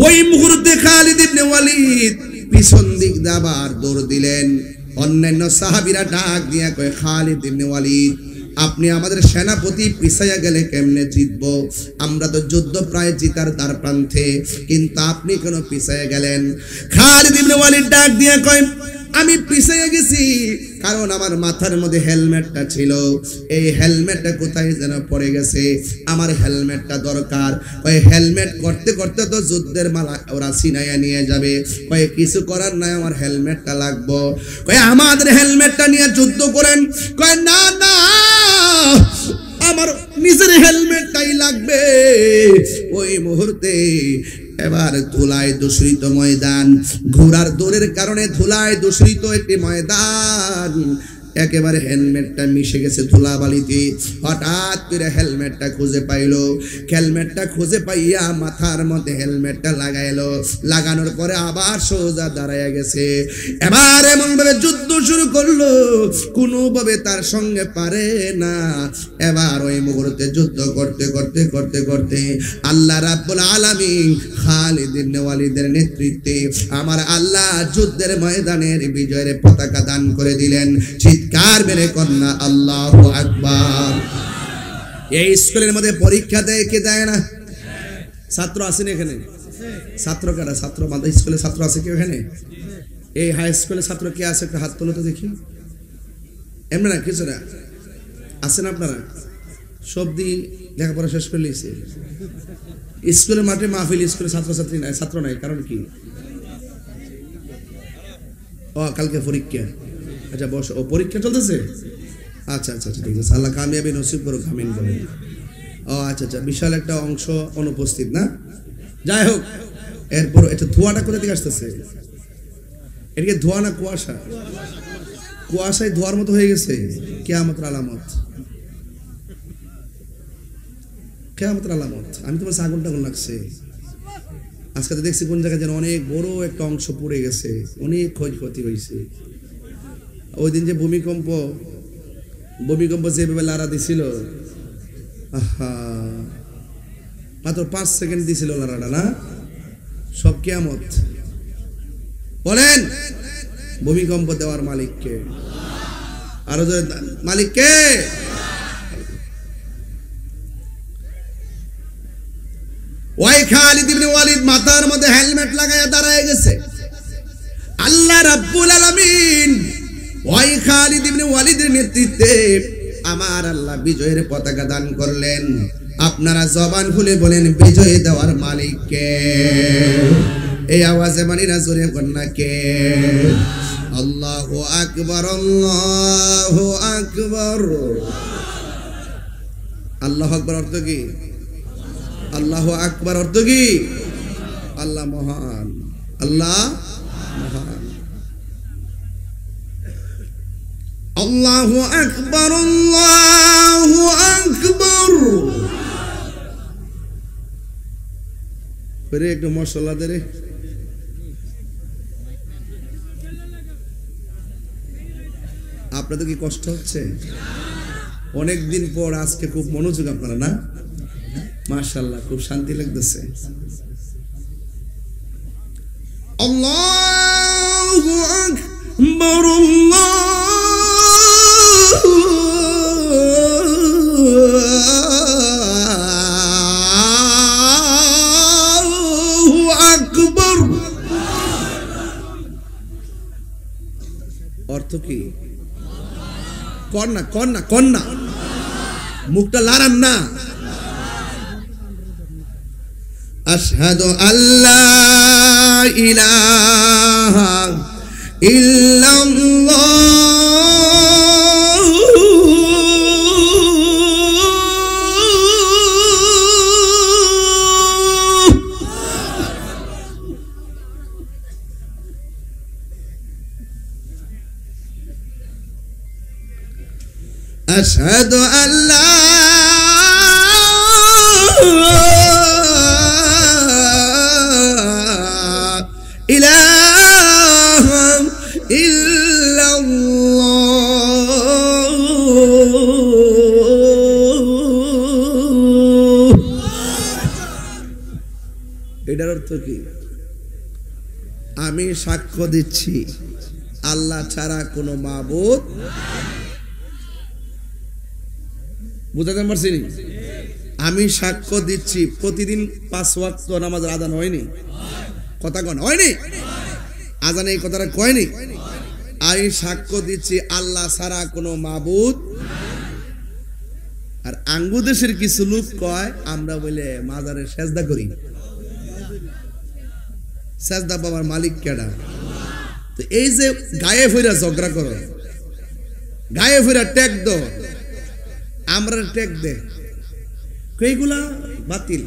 ওই মুহূর্তে খালিদ ইবনে ওয়ালিদ পিছন দিক দিয়ে আবার দৌড় দিলেন। অন্যান্য সাহাবীরা ডাক দিয়ে কয়, খালিদ ইবনে ওয়ালিদ আপনি আমাদের সেনাপতি, পিছাইয়া গেলে কেমনে জিতবো? আমরা তো যুদ্ধ প্রায় জিতার দ্বার প্রান্তে, কিন্তু আপনি কেন পিছাইয়া গেলেন? খালিদ ইবনে ওয়ালিদ ডাক দিয়ে কয়, আমি পিছাইয়া গেছি কারণ আমার মাথার মধ্যে হেলমেটটা ছিল, এই হেলমেটটা কোথায় যেন পড়ে গেছে, আমার হেলমেটটা দরকার। ওই হেলমেট করতে করতে তো যুদ্ধের মালা ওরা ছিনাইয়া নিয়ে যাবে, কয়ে কিছু করার নাই, আমার হেলমেটটা লাগবো। কয়ে আমাদের হেলমেটটা নিয়ে যুদ্ধ করেন। কয়ে না না, আমার নিজের হেলমেটটাই লাগবে। ওই মুহূর্তে এবার ধুলায় দূষিত ময়দান, ঘোড়ার দৌড়ের কারণে ধুলায় দূষিত একটি ময়দান, একেবারে হেলমেটটা মিশে গেছে ধুলাবালিতে। হঠাৎ করে হেলমেটটা খুঁজে পাইলো, হেলমেটটা খুঁজে পাইয়া মাথার মধ্যে হেলমেটটা লাগাইলো, লাগানোর পরে আবার সোজা দাঁড়াইয়া গেছে। এবার এমন ভাবে যুদ্ধ শুরু করলো, কোনোভাবে তার সঙ্গে পারে না। এবার ওই মুহূর্তে যুদ্ধ করতে করতে করতে করতে আল্লাহ রাব্বুল আলামিন খালিদ ইবনে ওয়ালিদের নেতৃত্বে আমার আল্লাহ যুদ্ধের ময়দানের বিজয়ের পতাকা দান করে দিলেন। চিৎকার মেরে কন্যা আল্লাহু আকবার। এই স্কুলের মধ্যে পরীক্ষা দেয় কে দেয় না? ছাত্র আছেন এখানে? ছাত্র কারা? ছাত্র মাদ্রাসা স্কুলে ছাত্র আছে কি এখানে? এই হাই স্কুলে ছাত্র কে আছে? একটা হাত তোলো তো দেখি। এমনি না, কিছু না, আছেন আপনারা? সবদি লেখাপড়া শেষ করে নিয়েছে। স্কুলের মাঠে মাহফিল, স্কুলে ছাত্রছাত্রী নাই, ছাত্র নাই, কারণ কি? ও কালকে পরীক্ষা। আচ্ছা বস, ও পরীক্ষা চলতেছে? আচ্ছা আচ্ছা আচ্ছা, ঠিক আছে, আল্লাহ কামিয়াবি নসিব করুক, আমিন বলেন। ও আচ্ছা আচ্ছা, বিশাল একটা অংশ অনুপস্থিত না? যাই হোক, এরপর এটা ধোঁয়াটা কোথা থেকে আসতেছে? এটাকে ধোঁয়া না কুয়াশা? কুয়াশায় ধোঁয়ার মতো হয়ে গেছে। কিয়ামতের আলামত, কিয়ামতের আলামত। আমি তোমার আগুন টাগুন লাগছে। আজকে দেখছি কোন জায়গায় যেন অনেক বড় একটা অংশ পড়ে গেছে, অনেক ক্ষয়ক্ষতি হয়েছে। ওই দিন যে ভূমিকম্প যেভাবে লাড়া দিছিল, আহা, মাত্র 5 সেকেন্ড দিছিল লাড়াটা, না? সব কিয়ামত। বলেন ভূমিকম্প দেওয়ার মালিককে? আরো জোরে, মালিককে? ওই খালিদ ইবনে ওয়ালিদ মাথার মধ্যে হেলমেট লাগায়া দাঁড়ায় গেছে। আল্লাহ রাব্বুল আলামিন ওই খালিদ ইবনে ওয়ালিদের নেতৃত্বে আমার আল্লাহ বিজয়ের পতাকা দান করলেন। আপনারা জবান খুলে বলেন বিজয় দেওয়ার মালিক কে? এই আওয়াজে মানি না, জোরে বলেন না কে? আল্লাহু আকবার, আল্লাহু আকবার। আল্লাহু আকবার অর্থ কি? আল্লাহু আকবার অর্থ কি? আল্লাহ মহান, আল্লাহ মহান। আল্লাহু আকবার, আল্লাহু আকবার। ফিরে একটু মশলা দে রে। আপনাদের কি কষ্ট হচ্ছে? অনেকদিন পর আজকে খুব মনোযোগ আপনারা, না? মাশাআল্লাহ, খুব শান্তি লাগতেছে। আল্লাহু আকবার, আল্লাহু আকবার। অর্থ কি? কন্যা কন্যা কন্যা, মুখটা লারান না। আশহাদু আল্লা ইলাহা ইল্লাল্লাহ, আশহাদু আল্লা ইলাহা ইল্লাল্লাহ। এটার অর্থ কি? আমি সাক্ষ্য দিচ্ছি আল্লাহ ছাড়া কোনো মাবুদ। বুঝাতে পারছি? আমি সাক্ষ্য দিচ্ছি প্রতিদিন 5 ওয়াক্ত নামাজের আযান হয়নি? কথা কোন হয়নি? আযানে এই কথাটা কয়নি? আমি সাক্ষ্য দিচ্ছি আল্লাহ ছাড়া কোনো মাবুদ। আর আঙ্গু দেশের কিছু লোক কয় আমরা বলে মাজারে সেজদা করি। সেজদা বাবার মালিক কেডা? তো এই যে গায়ে ফিরা ঝগড়া করো, গায়ে ফিরা ট্যাগ দো, আমরা ট্যাগ দে, এইগুলা বাতিল,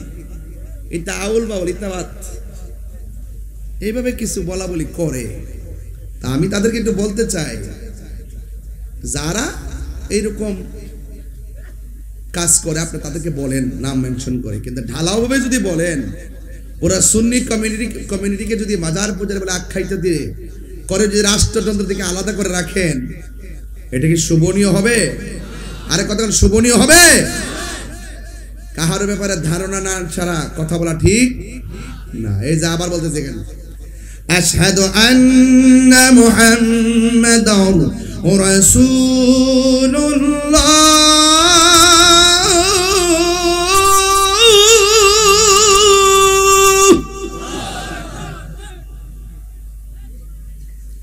এটা আউল বাউল, এটা বাত, এইভাবে কিছু বলা বলি করে। তা আমি তাদেরকে একটু বলতে চাই, যারা এইরকম কাজ করে আপনি তাদেরকে বলেন, নাম মেনশন করে, কিন্তু ঢালাও ভাবে যদি বলেন, ওরা সুন্নি কমিউনিটিকে যদি মাজার পূজার বলে আখ্যায়িত দিয়ে করে, যদি রাষ্ট্রতন্ত্র থেকে আলাদা করে রাখেন, এটা কি শোভনীয় হবে? আরে কথা শোভনীয় হবে? কাহার ব্যাপারে ধারণা না ছাড়া কথা বলা ঠিক না। এই যে আবার বলতেছে কেন, আশহাদু আন্না মুহাম্মাদার রাসূলুল্লাহ,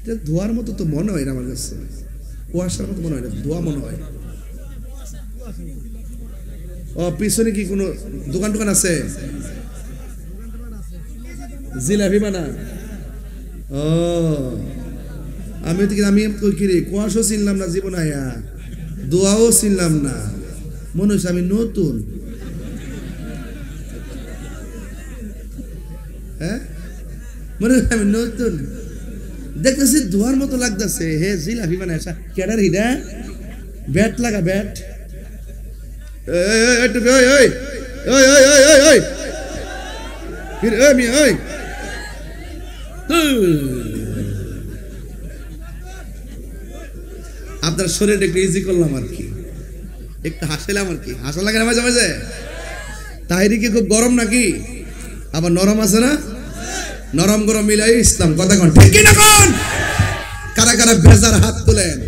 এটা ধোয়ার মতো তো মনে হয় না আমার কাছে, কুয়াশার মতো মনে হয় না, ধোয়া মনে হয়। ও পিছনে কি কোনো দোকান টোকান আছে? জিলাপি বানা? ও আমি কিরে কুয়াশও চিনলাম না জীবন, আয়া দোয়াও চিনলাম না, মনে হচ্ছে আমি নতুন। হ্যাঁ, মনে হচ্ছে আমি নতুন, দেখতেছি ধোয়ার মতো লাগতেছে। হে জিলাপি বানায় কেডার হিডা? ব্যাট লাগা, ব্যাট। আপনার শরীরটা একটু ইজি করলাম আর কি, একটু হাসলাম আর কি, হাসা লাগে না মাঝে মাঝে। তাহিরি কি খুব গরম নাকি? আবার নরম আছে না? নরম গরম মিলাই ইসলাম, কথা কোন ঠিক না? কোন কারা কারা বেজার হাত তোলেন?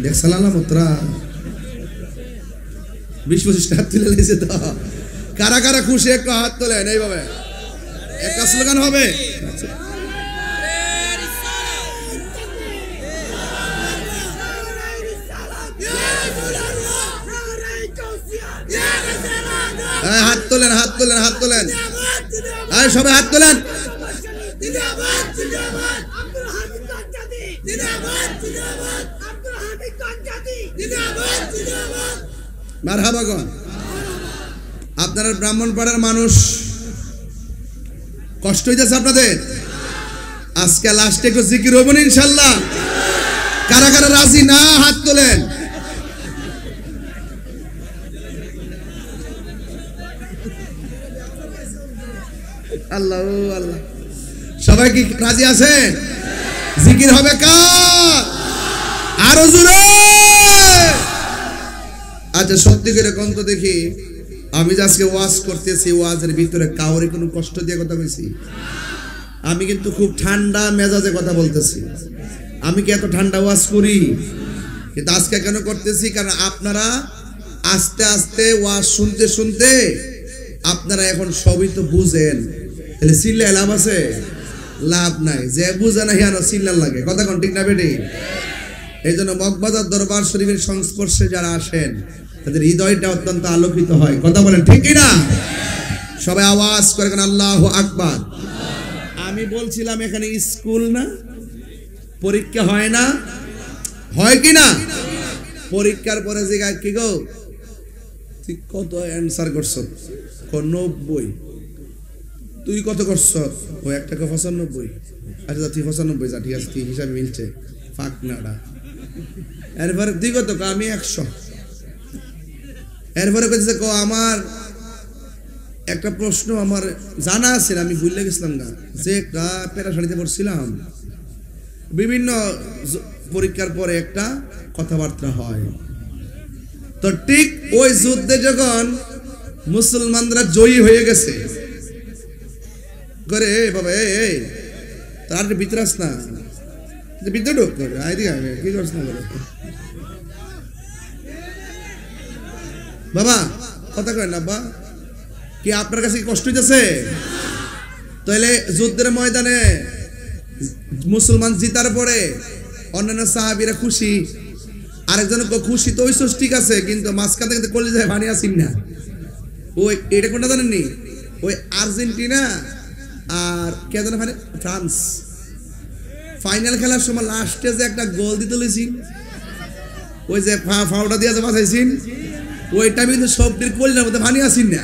দেখছিলাম না মুত্রা 20-25 হাত তুলে লেগেছে তো। কারা কারা খুশি একটু হাত তোলেন, এইভাবে একটা স্লোগান হবে। হাত তোলেন, হাত তোলেন, হাত তোলেন, সবাই হাত তোলেন। মারহাবা গণ। আপনারা ব্রাহ্মণপাড়ার মানুষ, কষ্ট হইতেছে আপনাদের? আজকে লাস্টে একটু জিকির হইব না ইনশাল্লাহ? কারা কারা রাজি না হাত তোলেন। আল্লাহ আল্লাহ, সবাই কি রাজি আছেন? জিকির হবে কার? আরো জোরে। আচ্ছা সত্যি করে কোন তো দেখি, আমি যে আজকে ওয়াজ করতেছি, ওয়াজের ভিতরে কাউরে কোনো কষ্ট দিয়ে কথা বলছি? আমি কিন্তু খুব ঠান্ডা মেজাজে কথা বলতেছি। আমি কি এত ঠান্ডা ওয়াজ করি? কিন্তু আজকে কেন করতেছি? কারণ আপনারা আস্তে আস্তে ওয়াজ শুনতে শুনতে আপনারা এখন সবই তো বুঝেন, তাহলে চিল্লায় লাভ আছে? লাভ নাই। যে বুঝে না হিয়ানো চিল্লার লাগে, কথা কোন ঠিক না বেটি? এই জন্য মগবাজার দরবার শরীফের সংস্পর্শে যারা আসেন তাদের হৃদয়টা অত্যন্ত আলোকিত হয়, কথা বলেন ঠিক কিনা? সবাই আওয়াজ করে আল্লাহু আকবার। আমি বলছিলাম এখানে স্কুল না, পরীক্ষা হয় না, হয় কি না? পরীক্ষার পরে জিজ্ঞাসা, কি গো তুই কত অ্যান্সার করছ? 90। তুই কত করছ? ও 1 টাকা 95। আচ্ছা তুই 95 যা, ঠিক আছে, তুই হিসাবে মিলছে, ফাঁক নাড়া। এরপরে তুই কত? আমি 100। এরপরে বলছে কো আমার একটা প্রশ্ন আমার জানা আছে, আমি ভুলে গেছিলাম না, যে একটা প্যারাশাড়িতে পড়ছিলাম, বিভিন্ন পরীক্ষার পরে একটা কথাবার্তা হয়। তো ঠিক ওই যুদ্ধে যখন মুসলমানরা জয়ী হয়ে গেছে, করে বাবা এই তার ভিতরে আস না, ভিতরে ঢুক কি করছ না বাবা, কথা কয় না বা কি? আপনার কাছে কি কষ্ট হইতেছে? তাহলে যুদ্ধের ময়দানে মুসলমান জিতার পরে অন্যান্য সাহাবীরা খুশি, আরেকজন খুশি তো হইছস ঠিক আছে, কিন্তু মাঝখান থেকে কলিজায় পানি আসিন না। ওই এটা কোনটা জানেননি? ওই আর্জেন্টিনা আর কে জানে ফ্রান্স ফাইনাল খেলার সময় লাস্টে যে একটা গোল দিতে লইছি, ওই যে ফাউটা দিয়ে যে বাঁচাইছিন, ওইটা কিন্তু সবটির কলিজার মধ্যে পানি আসিন না।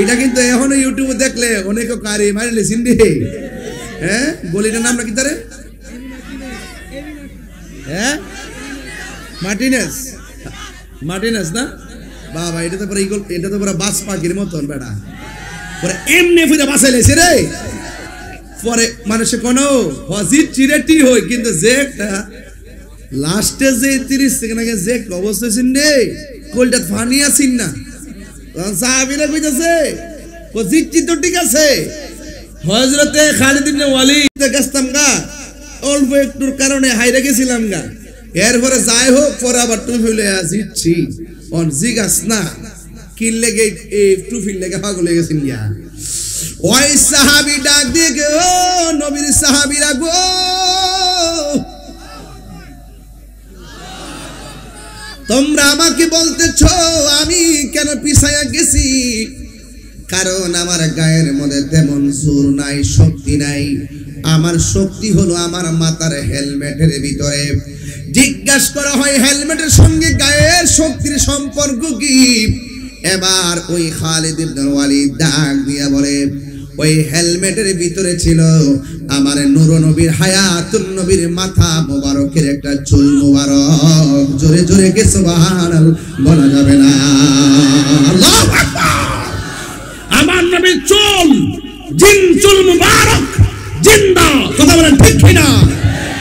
এটা কিন্তু এখনো ইউটিউবে দেখলে অনেক কারি মারি লেছিন রে। হ্যাঁ, গলিটার নাম নাকি তারে? হ্যাঁ, মার্টিনেস। মার্টিনেস না বাবা, এটা তো পুরো ইগল, এটা তো পুরো বাস পাখির মতন বেড়া, পরে এমনি ফিরে বাসাই লেছে রে। পরে মানুষে কোনো হজির চিরেটি হই, কিন্তু যে একটা লাস্টে যে 30 সেকেন্ড আগে যে অবস্থা ছিন রে, কোলটা ফানি আসিন না। সাহাবীরা কইতাছে ও জিতছি তো ঠিক আছে, হযরতে খালিদ ইবনে ওয়ালিদ গেছতাম গা, অল্প একটুর কারণে হাইরে গেছিলাম গা। এরপরে যাই হোক, পরে আবার টুফি লইয়া জিতছি। অন জিগাস না কি লেগে এই টুফি লেগে পাগল হয়ে গেছিন গা। ওই সাহাবী ডাক দিয়ে গে, ও নবীর সাহাবীরা গো, তোমরা আমাকে বলতেছ আমি কেন পিছায়া গেছি? কারণ আমার গায়ের মধ্যে তেমন জোর নাই, শক্তি নাই। আমার শক্তি হলো আমার মাথার হেলমেটের ভিতরে। জিজ্ঞাসা করা হয় হেলমেটের সঙ্গে গায়ের শক্তির সম্পর্ক কি? এবার ওই খালিদ ইবনে ওয়ালিদ ডাক দিয়া বলে, ওই হেলমেটের ভিতরে ছিল আমার নূর নবীর, হায়াতুন নবীর মাথা মোবারকের একটা চুল মোবারক। জোরে জোরে কে সুবহানাল্লাহ বলা যাবে না? আল্লাহু আকবার। আমার নবীর চুল, জিন চুল মুবারক জিন্দা, কথা বলেন ঠিক কিনা?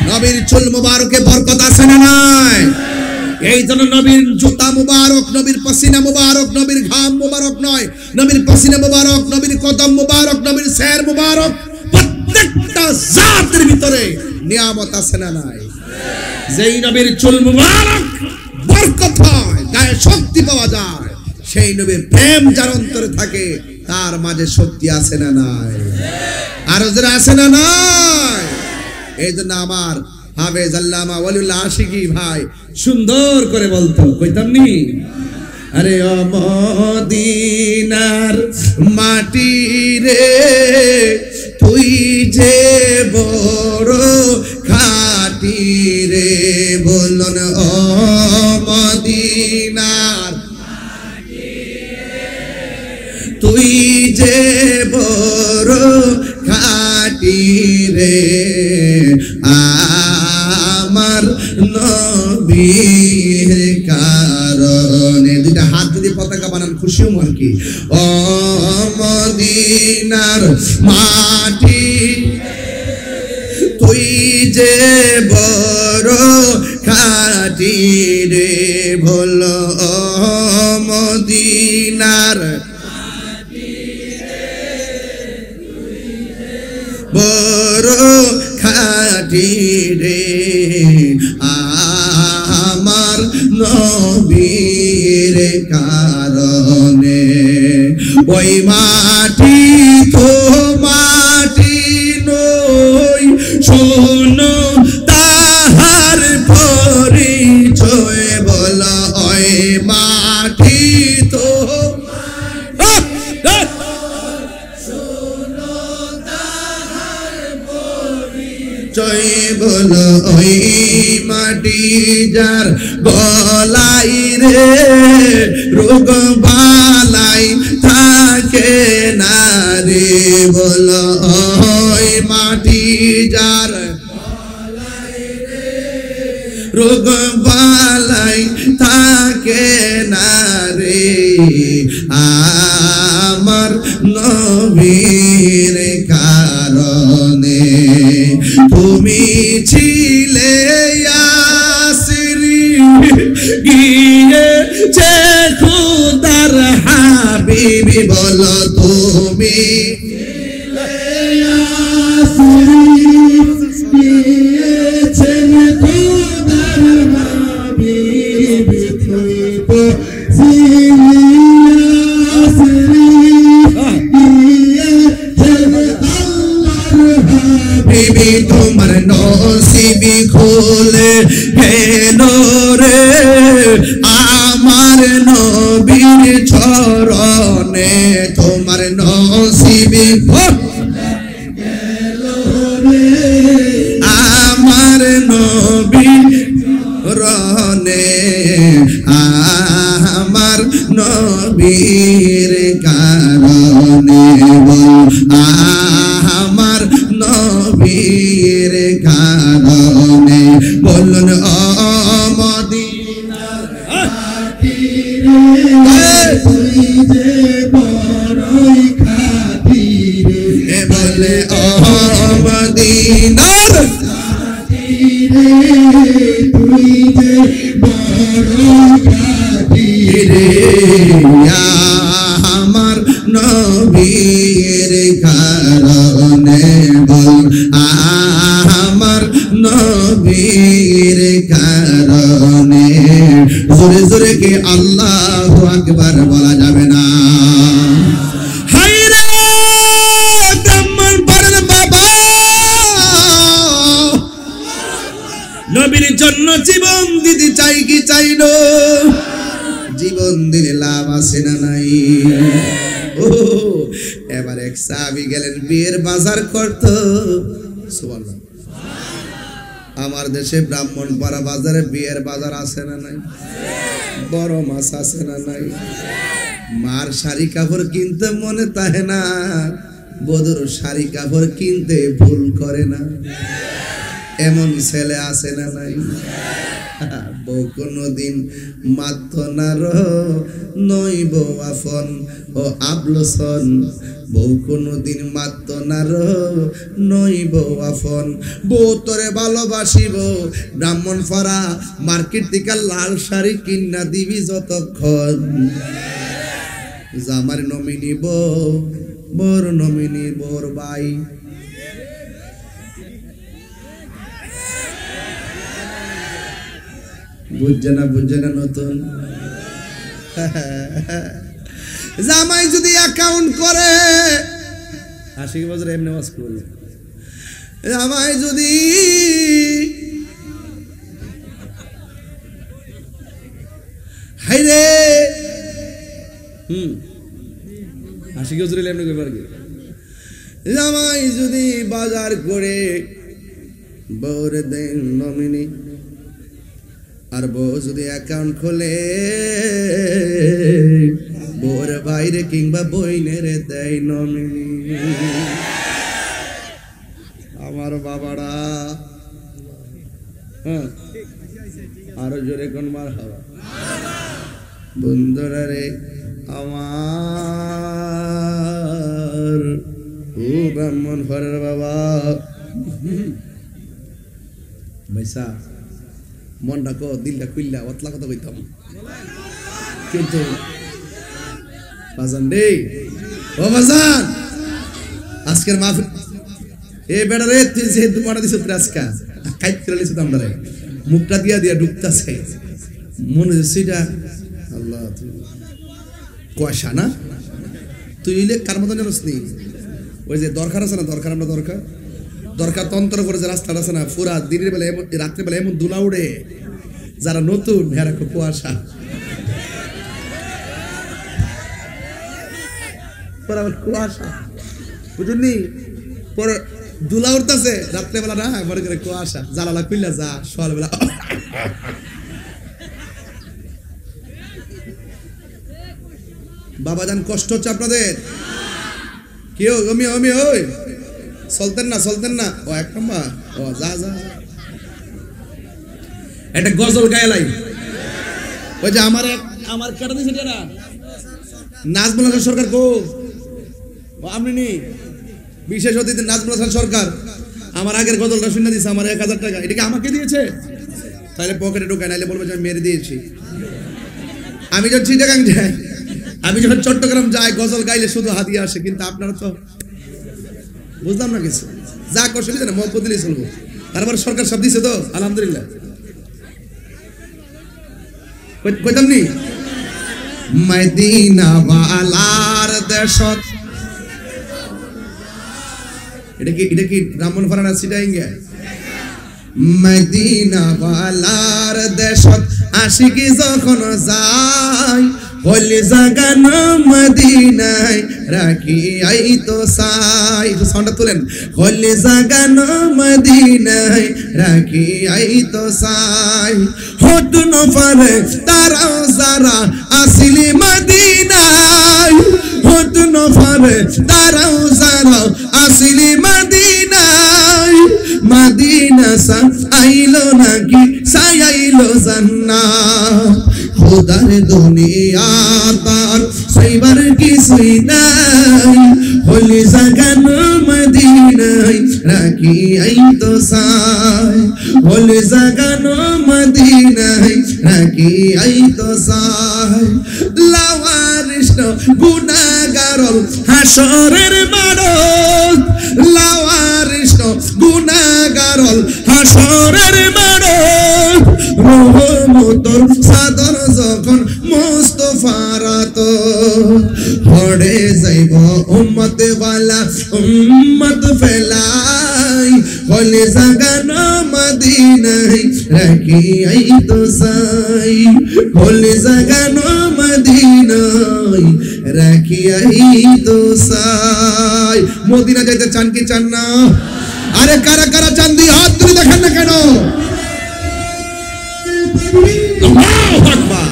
নবীর চুল মুবারকে বরকত আছে না নাই? এই জন্য নবীর জুতা মুবারক, নবীর পসিনা মুবারক, নবীর ঘাম মুবারক নয়, নবীর পসিনা মুবারক, নবীর কদম মুবারক, নবীর সের মুবারক। প্রত্যেকটা জাতের ভিতরে নিয়ামত আছে না নাই? যেই নবীর চুল মুবারক বরকত হয়, গায়ে শক্তি পাওয়া যায়, সেই নবীর প্রেম যার অন্তরে থাকে তার মাঝে শক্তি আছে না নাই? আর যারা আছে না নাই? এই জন্য আমার হাফেজ আল্লামা ওয়ালিউল্লাহ আশিকি ভাই সুন্দর করে বলতো, কইতাম নি, আরে ও মদিনার মাটি রে, তুই যে বড় খাট খাটি রে বলুন ও মদিনার তুই যে বড় খাটি রে আমার নবীর কারণে দুইটা হাত যদি পতাকা বানান খুশি হন কি ও মদিনার মাটি তুই যে বড় খাটি রে বল ও মদিনার বড় খাটি রে আমার নবীর কারণে ওই মাটি তো মাটি নই শোনো তাহার পরিচয় বল ওই মাটি তো জয় বল ওই মাটি যার গলাই রে রোগ বালাই থাকে না রে বল ওই মাটি যার রোগ বালাই থাকে না রে আমার নবীর কারণে তুমি ছিলে ইয়াসরি গিয়েছে খুদার হাবিবি বলো তুমি বিবি তোমার নসিবি খুলে গেল রে আমার নবীর চরণে তোমার নসিবি গেল রে আমার নবীর চরণে আমার নবীর কারণে আমার নবীর কারণে বলুন ও মদিনার খাটি রে তুই যে বড়ই খাটি রে বলে ও মদিনার খাটি রে তুই যে বড়ই খাটি রে আমার নবীর কারণে বল আমার নবীর কারণে জোরে জোরে কি আল্লাহু আকবার বলা যাবে না হায়রে ব্রাহ্মণ পড়েন বাবা নবীর জন্য জীবন দিতে চাই কি চাই না জীবন দিলে লাভ আছে না নাই ও এবার এক সাহাবী গেলেন বিয়ের বাজার করত সুবহানাল্লাহ আমার দেশে ব্রাহ্মণপাড়া বাজারে বিয়ের বাজার আছে না নাই বড় মাছ আছে না নাই মার শাড়ি কাপড় কিনতে মনে তাহে না বদর শাড়ি কাপড় কিনতে ভুল করে না এমন ছেলে আছে না নাই বউ কোনদিন মাত্র না নইব আফন ও আবলসন বউ কোনদিন মাত্র না নইব আফন বউ তোরে ভালোবাসিব ব্রাহ্মণপাড়া মার্কেট থেকে লাল শাড়ি কিনা দিবি যতক্ষণ জামার নমিনি বর নমিনি বর ভাই বুঝছে না নতুন জামাই যদি অ্যাকাউন্ট করে 80 বছর এমনি ওয়াজ করবে জামাই যদি হাইরে 80 বছর এমনি কইবার কি জামাই যদি বাজার করে বউর দেন নমিনি, আর বউ যদি অ্যাকাউন্ট খোলে বউর বাইরে কিংবা বইনের দেয় নমিনি। আমার বাবারা, হ্যাঁ আরো জোরে কোন মার হাওয়া। বন্ধুরা রে আমার, ও ব্রাহ্মণ ঘরের বাবা ভাইসা, মনটা কো দিলটা খুললা অতলা কথা কইতাম, কিন্তু বাজান রে, ও বাজান আজকের মাহফিল এ বেড়া রে, তুই যে দুমাটা দিছ আজকা কাইত করে লিছ আমরা রে, মুখটা দিয়া দিয়া ঢুকতাছে মনে হচ্ছে এটা আল্লাহ কুয়াশা না, তুই ইলে কার মতন জানোস নি, ওই যে দরকার আছে না, দরকার আমরা দরকার দরকার তন্ত্র করে যে রাস্তাটা আছে না, পুরা দিনের বেলা রাত্রে বেলা এমন দুলা উড়ে, যারা নতুন হেরা কুয়াশা, কুয়াশা বুঝলি, পরে দুলা উঠতেছে রাত্রে বেলা না, মনে করে কুয়াশা, জালালা খুললা যা সকাল বেলা। বাবাজান কষ্ট হচ্ছে আপনাদের, কেউ আমি ওই চলতেন না, ও এক নম্বর, ও যা যা একটা গজল গায়লাই, ওই যে আমার কেটে দিয়েছে না নাজমুল হাসান সরকার, কো আপনি নি বিশেষ অতিথি নাজমুল হাসান সরকার আমার আগের গজলটা শুনে দিয়েছে, আমার 1000 টাকা, এটাকে আমাকে দিয়েছে, তাহলে পকেটে ঢোকায়, নাইলে বলবো যে আমি মেরে দিয়েছি। আমি যখন চিটাগাং যাই, আমি যখন চট্টগ্রাম যাই, গজল গাইলে শুধু হাদিয়া আসে, কিন্তু আপনারা তো বুঝলাম না কিছু, যা করছে না মহব্বত দিলেই চলবো, তারপর সরকার সব দিছে তো আলহামদুলিল্লাহ, কইতাম নি মদিনা ওয়ালার দেশত, এটা কি ব্রাহ্মণ ফারানা সিটাইঙ্গে, মদিনা ওয়ালার দেশত আশিকি যখন যায়, হলি জাগান মদিনায় রাখি আই তো সাই, সাউন্ডটা তুলেন, হলি জাগান মদিনায় রাখি আই তো সাই, হট নফরে তারাও যারা আসিলি মদিনায়, হট নফরে তারাও যারা আসিলি মদিনায়, মদিনা সা আইলো নাকি সাইলো জান্নাত, খুদার দুনিয়া তার সাইবার কিছুই নাই, হলি জাগান মদিনায় রাখি আই তো সাই, হলি জাগান মদিনায় রাখি আই তো সাই, লাওয়ারিস গুনাহগারল হাসরের মাঠত, লাওয়ারিস গুনাহগারল হাসরের মাঠত, রহমতর সাদর যখন মুস্তাফারাত, পড়ে যাইব উম্মত ওয়ালা উম্মত ফেলাই, হলে জাগান মদিনায় রাখি আই তো সাই, হলে জাগান মদিনায় রাখি আই তো সাই। মদিনা যাইতে চান কি চান না? আরে কারা কারা চান দিয়ে হাত তুলে দেখেন না কেন? আল্লাহু আকবার।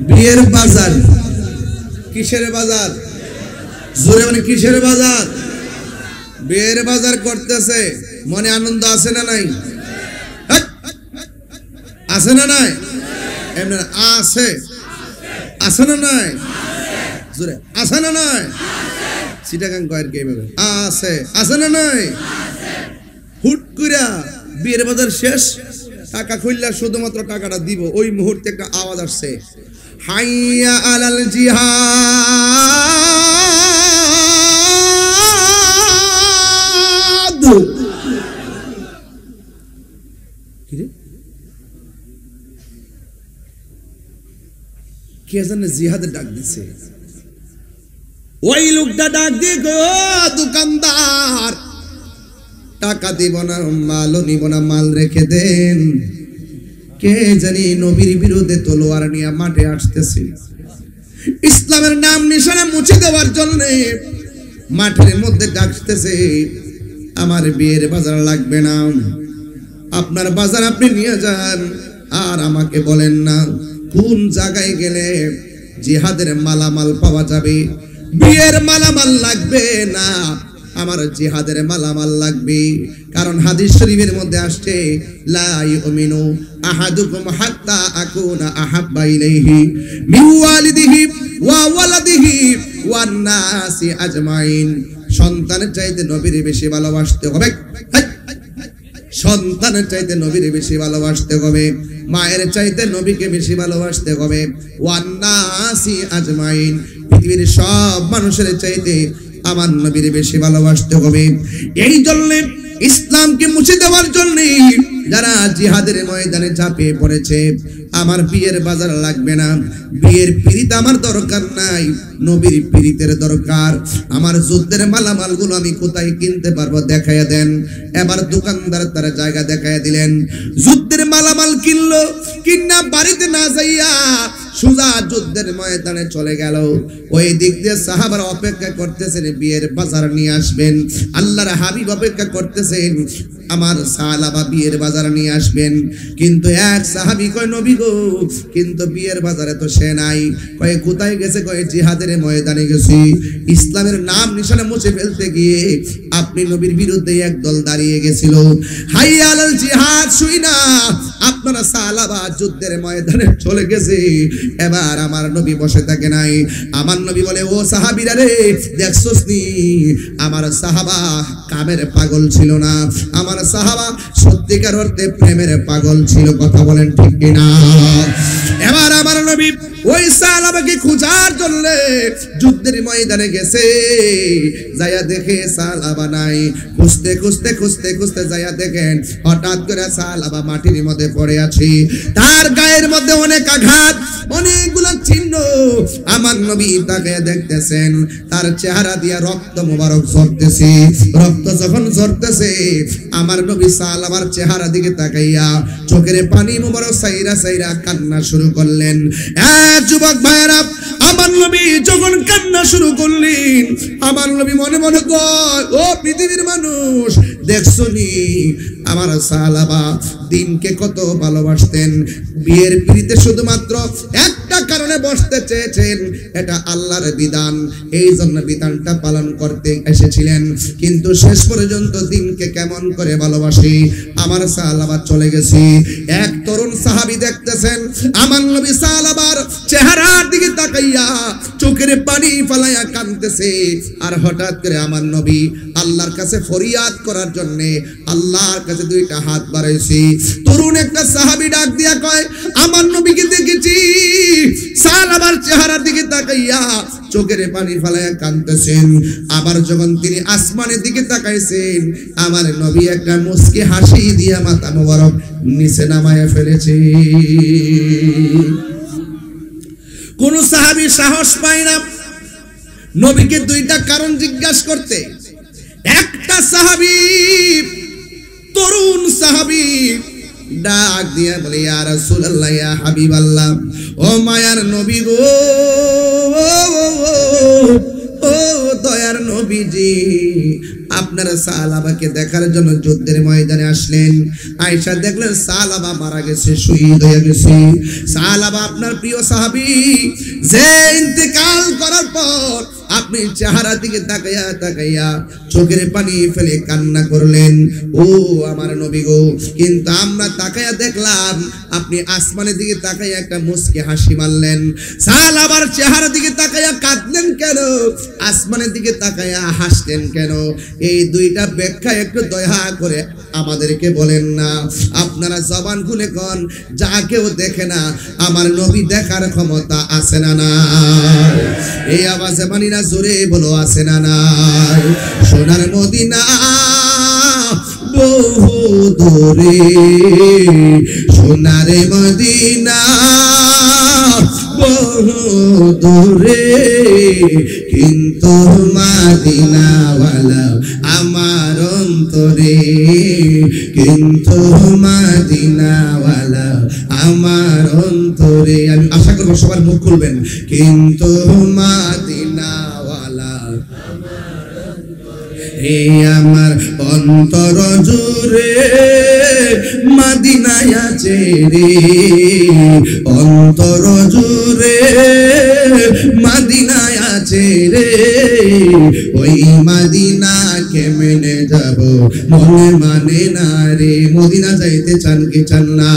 বিয়ের বাজার কিসের বাজার? জোরে মানে কিসের বাজার? বিয়ের বাজার করতেছে, মনে আনন্দ আছে না নাই? আছে না নাই? এমনি আছে, আছে না নাই? জোরে আছে না নাই? চিটাগাং কয়ের কে ভাবে আছে, আছে না নাই? হুট কইরা বিয়ের বাজার শেষ, টাকা খুললা শুধুমাত্র টাকাটা দিব, ওই মুহূর্তে একটা আওয়াজ আসছে, হাইয়া আলাল জিহাদ। কিরে কে জানে জিহাদের ডাক দিছে? ওই লোকটা ডাক দিয়ে ও দোকানদার, টাকা দিব না, মালও নিব না, মাল রেখে দেন। কে জানি নবীর বিরুদ্ধে তলোয়ার নিয়ে মাঠে আসতেছে, ইসলামের নাম নিশানা মুছে দেওয়ার জন্য মাঠের মধ্যে ডাকতেছে। আমার বিয়ের বাজার লাগবে না, আপনার বাজার আপনি নিয়ে যান, আর আমাকে বলেন না কোন জায়গায় গেলে জিহাদের মালামাল পাওয়া যাবে। বিয়ের মালামাল লাগবে না, আমার জিহাদের মালামাল লাগবে। কারণ হাদিস শরীফের মধ্যে আসছে, লা ইউমিনু আহাদুকুম হাত্তা আকুনা আহাব্বা ইলাইহি মিন ওয়ালিদিহি ওয়া ওয়ালাদিহি ওয়ান নাসি আজমাইন। সন্তানের চাইতে নবীর বেশি ভালোবাসতে হবে, সন্তানের চাইতে নবীর বেশি ভালোবাসতে হবে, মায়ের চাইতে নবীকে বেশি ভালোবাসতে হবে। ওয়ান নাসি আজমাইন, পৃথিবীর সব মানুষের চাইতে আমার নবীর বেশি ভালোবাসতে হবে। এই জন্য ইসলামকে মুছে দেওয়ার জন্য যারা জিহাদের ময়দানে ঝাঁপিয়ে পড়েছে, আমার বিয়ের বাজার লাগবে না, বিয়ের পিরিত আমার দরকার নাই, নবীর পিরিতের দরকার। আমার যুদ্ধের মালামালগুলো আমি কোথায় কিনতে পারবো দেখাইয়া দেন। এবার দোকানদার তার জায়গা দেখাইয়া দিলেন, যুদ্ধের মালামাল কিনলো, কিনা বাড়িতে না যাইয়া সুজা যুদ্ধের ময়দানে চলে গেল। ওই দিক দিয়ে সাহাবারা অপেক্ষা করতেছেন, বিয়ের বাজার নিয়ে আসবেন। আল্লাহর হাবিব অপেক্ষা করতেছেন, আমার সালাবা বিয়ের বাজার নিয়ে আসবেন। কিন্তু এক সাহাবী কয়, নবী গো, কিন্তু বিয়ের বাজারে তো সে নাই। কয় কোথায় গেছে? কয় জিহাদের ময়দানে গেছি। ইসলামের নাম নিশানা মুছে ফেলতে গিয়ে আপনি নবীর বিরুদ্ধে একদল দাঁড়িয়ে গেছিল। হাইয়া আলাল জিহাদ শুই না, আপনারা সালাবা যুদ্ধের ময়দানে চলে গেছে। এবার আমার নবী বসে থাকে নাই। আমার নবী বলে, ও সাহাবীরা রে, দেখছস নি আমার সাহাবা কামের পাগল ছিল না, আমার সাহাবা সত্যিকার অর্থে প্রেমের পাগল ছিল। কথা বলেন ঠিক কিনা? এবার আমার নবী ওই সাহাবাকে খোঁজার জন্য যুদ্ধের ময়দানে গেছে। যায়া দেখে সাহাবা নাই। খুঁজতে খুঁজতে খুঁজতে খুঁজতে যায়া দেখেন হঠাৎ করে সাহাবা মাটির মধ্যে পড়ে আছে। তার গায়ের মধ্যে অনেক আঘাত, অনেকগুলো চিহ্ন। আমার নবী তাকে দেখতেছেন, তার চেহারা দিয়া রক্ত মোবারক ঝরতেছে। রক্ত যখন ঝরতেছে, আমার নবী সাহাবার চেহারা দিকে তাকাইয়া চোখের পানি মোবারক সাইরা সাইরা কান্না শুরু করলেন। যুবক ভাইয়েরা, আমার নবী যখন কান্না শুরু করলেন, আমার নবী মনে মনে কয়, ও পৃথিবীর মানুষ, দেখছো নি আমার সাহাবা দিনকে কত ভালোবাসতেন। বিয়ের পিড়িতে শুধুমাত্র একটা কারণে বসতে চেয়েছেন, এটা আল্লাহর বিধান, এই জন্য বিধানটা পালন করতে এসেছিলেন। কিন্তু শেষ পর্যন্ত দিনকে কেমন করে ভালোবাসি আমার সাহাবা চলে গেছি। এক তরুণ সাহাবী দেখতেছেন, আমার নবী সাহাবার চেহারার দিকে তাকাইয়া চোখের পানি ফালাইয়া কাঁদতেছে। আর হঠাৎ করে আমার নবী আল্লাহর কাছে ফরিয়াদ করার জন্য আল্লাহর কাছে দুইটা হাত বাড়াইছি। তরুণ একটা সাহাবী ডাক দিয়া কয়, আমার নবীকে দেখেছি সাহাবার চেহারার দিকে তাকাইয়া চোখের পানি ফালাইয়া কাঁদতেছেন। আবার যখন তিনি আসমানের দিকে তাকাইছেন, আমার নবী একটা মুস্কি হাসি দিয়া মাথা মোবারক নিচে নামায়া ফেলেছে। কোন সাহাবী সাহস পায় না নবীকে দুইটা কারণ জিজ্ঞাসা করতে। একটা সাহাবী, তরুণ সাহাবী ডাক দিয়া বলে, ইয়া রাসূলুল্লাহ, ইয়া হাবিবাল্লাহ, ও মায়ার নবী গো, ও দয়ার নবীজি, আপনার সাহাবাকে দেখার জন্য যুদ্ধের ময়দানে আসলেন। আয়েশা দেখলেন সাহাবা মারা গেছে, শহীদ হয়ে গেছে। সাহাবা আপনার প্রিয় সাহাবী, যে ইন্তেকাল করার পর আপনি চেহারা দিকে তাকাইয়া তাকাইয়া চোখের পানি ফেলে কান্না করলেন। ও আমার নবী গো, কিন্তু আমরা তাকাইয়া দেখলাম আপনি আসমানের দিকে তাকাইয়া একটা মুস্কি হাসি মারলেন। সাহাবার চেহারা দিকে তাকাইয়া কাঁদলেন কেন, আসমানের দিকে তাকাইয়া হাসলেন কেন? এই দুইটা ব্যাখ্যা একটু দয়া করে আমাদেরকে বলেন না। আপনারা জবান খুলে কোন, যা কেউ দেখে না আমার নবী দেখার ক্ষমতা আছে না নাই? এই আওয়াজে মানি না, জোরে বলো আছে না নাই? সোনার মদিনা বহু দূরে, সোনার মদিনা বহু বহু দূরে, কিন্তু মদিনাওয়ালা আমার অন্তরে, কিন্তু মদিনাওয়ালা আমার অন্তরে। আমি আশা করবো সবার মুখ খুলবেন, কিন্তু মদিনাওয়ালা হে আমার অন্তর জুড়ে মদিনায় আছে রে, অন্তর জুড়ে মদিনায় আছে রে, ওই মদিনা কেমনে যাব মনে মানে না রে। মদিনা যাইতে চান কি চান না?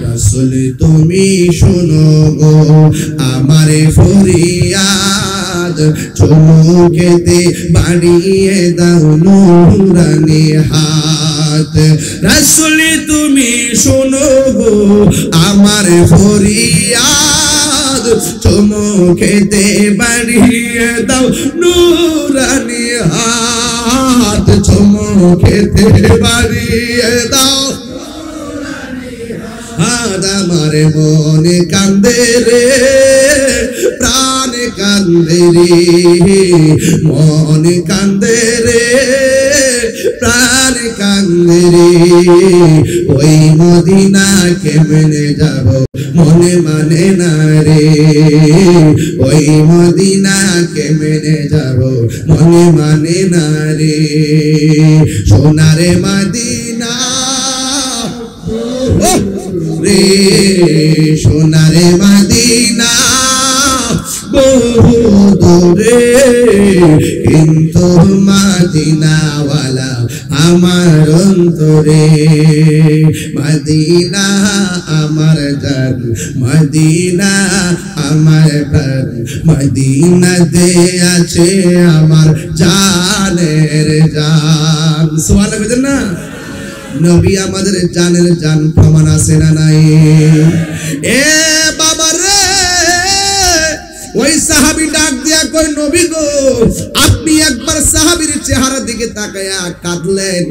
রাসূল তুমি শোনো গো আমারে ফরিয়াদ, চুমুকেতে বাড়িয়ে দাও নূরানি হাত। রাসূল তুমি শোনো গো আমার ফরিয়াদ, চুমুকেতে বাড়িয়ে দাও নূরানি হাত, চুমুকেতে বাড়িয়ে দাও। আমার মনে কান্দে রে, প্রাণ কান্দে রে, মনে কান্দে রে, প্রাণ কান্দে রে, ওই মদিনা কেমনে যাব মনে মানে না রে, ওই মদিনা কেমনে যাব মনে মানে না রে। সোনারে মদিনা রে, সোনারে মদিনা বহু দূরে, কিন্তু মদিনাওয়ালা আমার অন্তরে। মদিনা আমার জান, মদিনা আমার প্রাণ, মদিনাতে আছে আমার জানের জান। সুবহানাল্লাহ বলেন না? নবী আমাদের জানের জান, প্রমাণ আছে না নাই? এ বাবা রে, ওই সাহাবী ডাক দিয়া কই নবী গো আপনি একবার সাহাবীর চেহারার দিকে তাকায়া কাঁদলেন,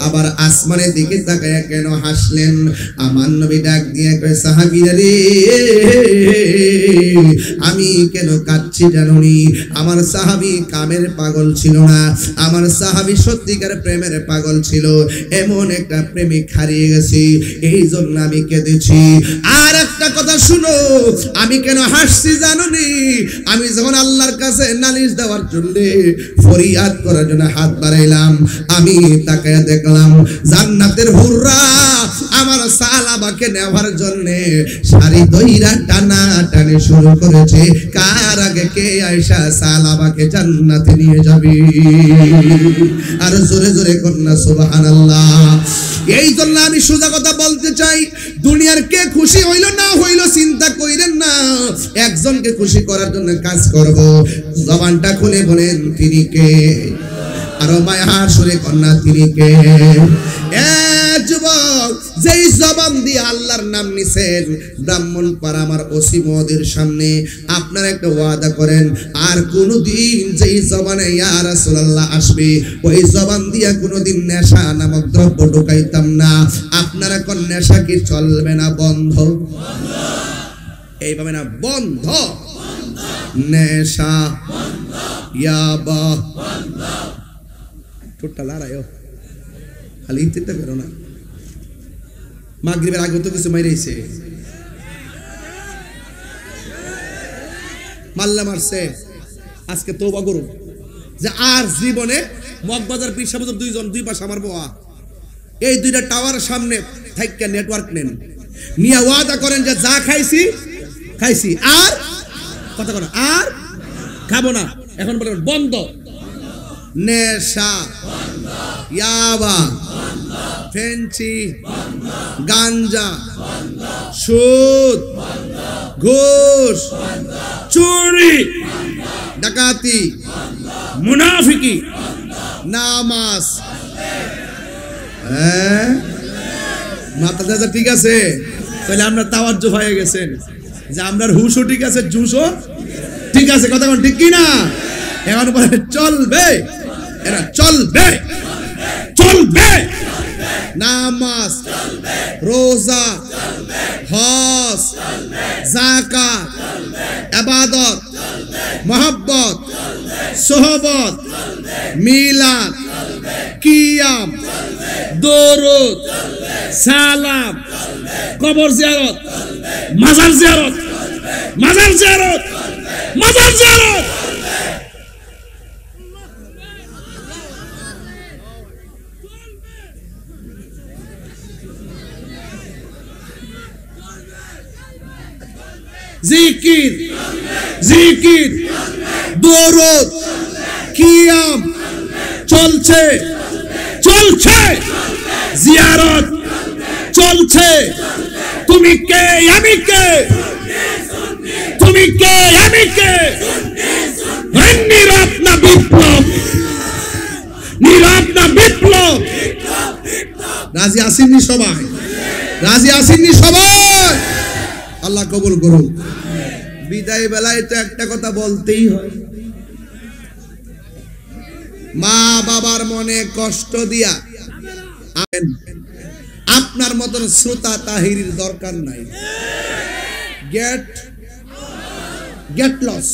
আবার আসমানের দিকে তাকায়া কেন হাসলেন? আমার নবী ডাক দিয়া কই সাহাবীরা রে, আমি কেন কাঁদছি জানোনি? আমার সাহাবী কামের পাগল ছিল না, আমার সাহাবী সত্যিকার প্রেমের পাগল ছিল। এমন একটা প্রেমিক হারিয়ে গেছি, এই জন্য আমি কেঁদেছি। আর একটা কথা শুনো, আমি কেন হাসছি জানোনি? আমি যখন আল্লাহর কাছে নালিশ দেওয়ার জন্য ফরিয়াদ করার জন্য হাত বাড়াইলাম, আমি তাকায়া দেখলাম জান্নাতের হুররা আমার সালাবাকে নেওয়ার জন্য সারি দইরা টানা টানি শুরু করেছে। কার আগে কে আয়েশা সালাবাকে জান্নাতে নিয়ে যাবে? আর জোরে জোরে কন্যা সুবহানাল্লাহ। এই জন্য আমি সোজা কথা বলতে চাই, দুনিয়ার কে খুশি হইল না হইল চিন্তা কইরেন না, একজনকে খুশি করার জন্য কাজ করব। জবানটা খুলে বলেন তিনি কে? আরো মায়ার সুরে কন্যা তিনি কে? এ যুবক, যেই জবান দিয়ে আল্লাহর নাম নিছেন, ব্রাহ্মণ পাড়া আমার ওসি মহোদয়ের সামনে আপনারা একটা ওয়াদা করেন, আর কোনদিন যেই জবানে ইয়া রাসূলুল্লাহ আসবে ওই জবান দিয়া কোনদিন নেশা নামক দ্রব্য ঢুকাইতাম না। আপনারা কোন নেশা কি চলবে না? বন্ধ। এইভাবে না, বন্ধ। নেশা ইয়াবা টোটাল আড়াইও খালি চিন্তা করো না। মাগরিবের আগে তো কিছু মাইরেছে, মাল্লা মারছে। আজকে তওবা করো যে আর জীবনে মগবাজার পীর সাহেব দুইজন দুই পাশে আমার বোয়া, এই দুইটা টাওয়ারের সামনে থাইকা নেটওয়ার্ক নেন, নিয়ে ওয়াদা করেন যে যা খাইছি খাইছি, আর কথা বলেন আর খাবো না। এখন বলেন বন্ধ। নেশা, ইয়াবা, ফেন্সি, গাঞ্জা, সুদ, ঘুষ, চুরি, ডাকাতি, মুনাফিকি, নামাজ। মাথা ঠিক আছে? তাহলে আমরা তাওয়াজ্জুহ হয়ে গেছেন যে আমরার হুশও ঠিক আছে, জুসও ঠিক আছে। কথা বল ঠিক কি না? এখন বলে চলবে, এরা চলবে, চলবে। নামাজ, রোজা, হজ, যাকাত, আদর, মোহাব্বত, সোহবত, মিলাদ, কিয়াম, দরুদ, সালাম, কবর জিয়ারত, মাজার জিয়ারত, মাজার জিয়ারত, মাজার জিয়ারত। জিকির, জিকির, দরুদ, কিয়াম চলছে, চলছে, জিয়ারত চলছে। তুমি কে আমি কে, তুমি কে আমি কে, নীরব না বিপ্লব, নীরব না বিপ্লব। রাজি আসেননি সবাই, রাজি আসেননি সবাই। আল্লাহ কবুল করুন। বিদায় বেলায় তো একটা কথা বলতেই হয়, মা বাবার মনে কষ্ট দিয়া আপনার মতন শ্রোতা তাহিরির দরকার নাই। Get lost.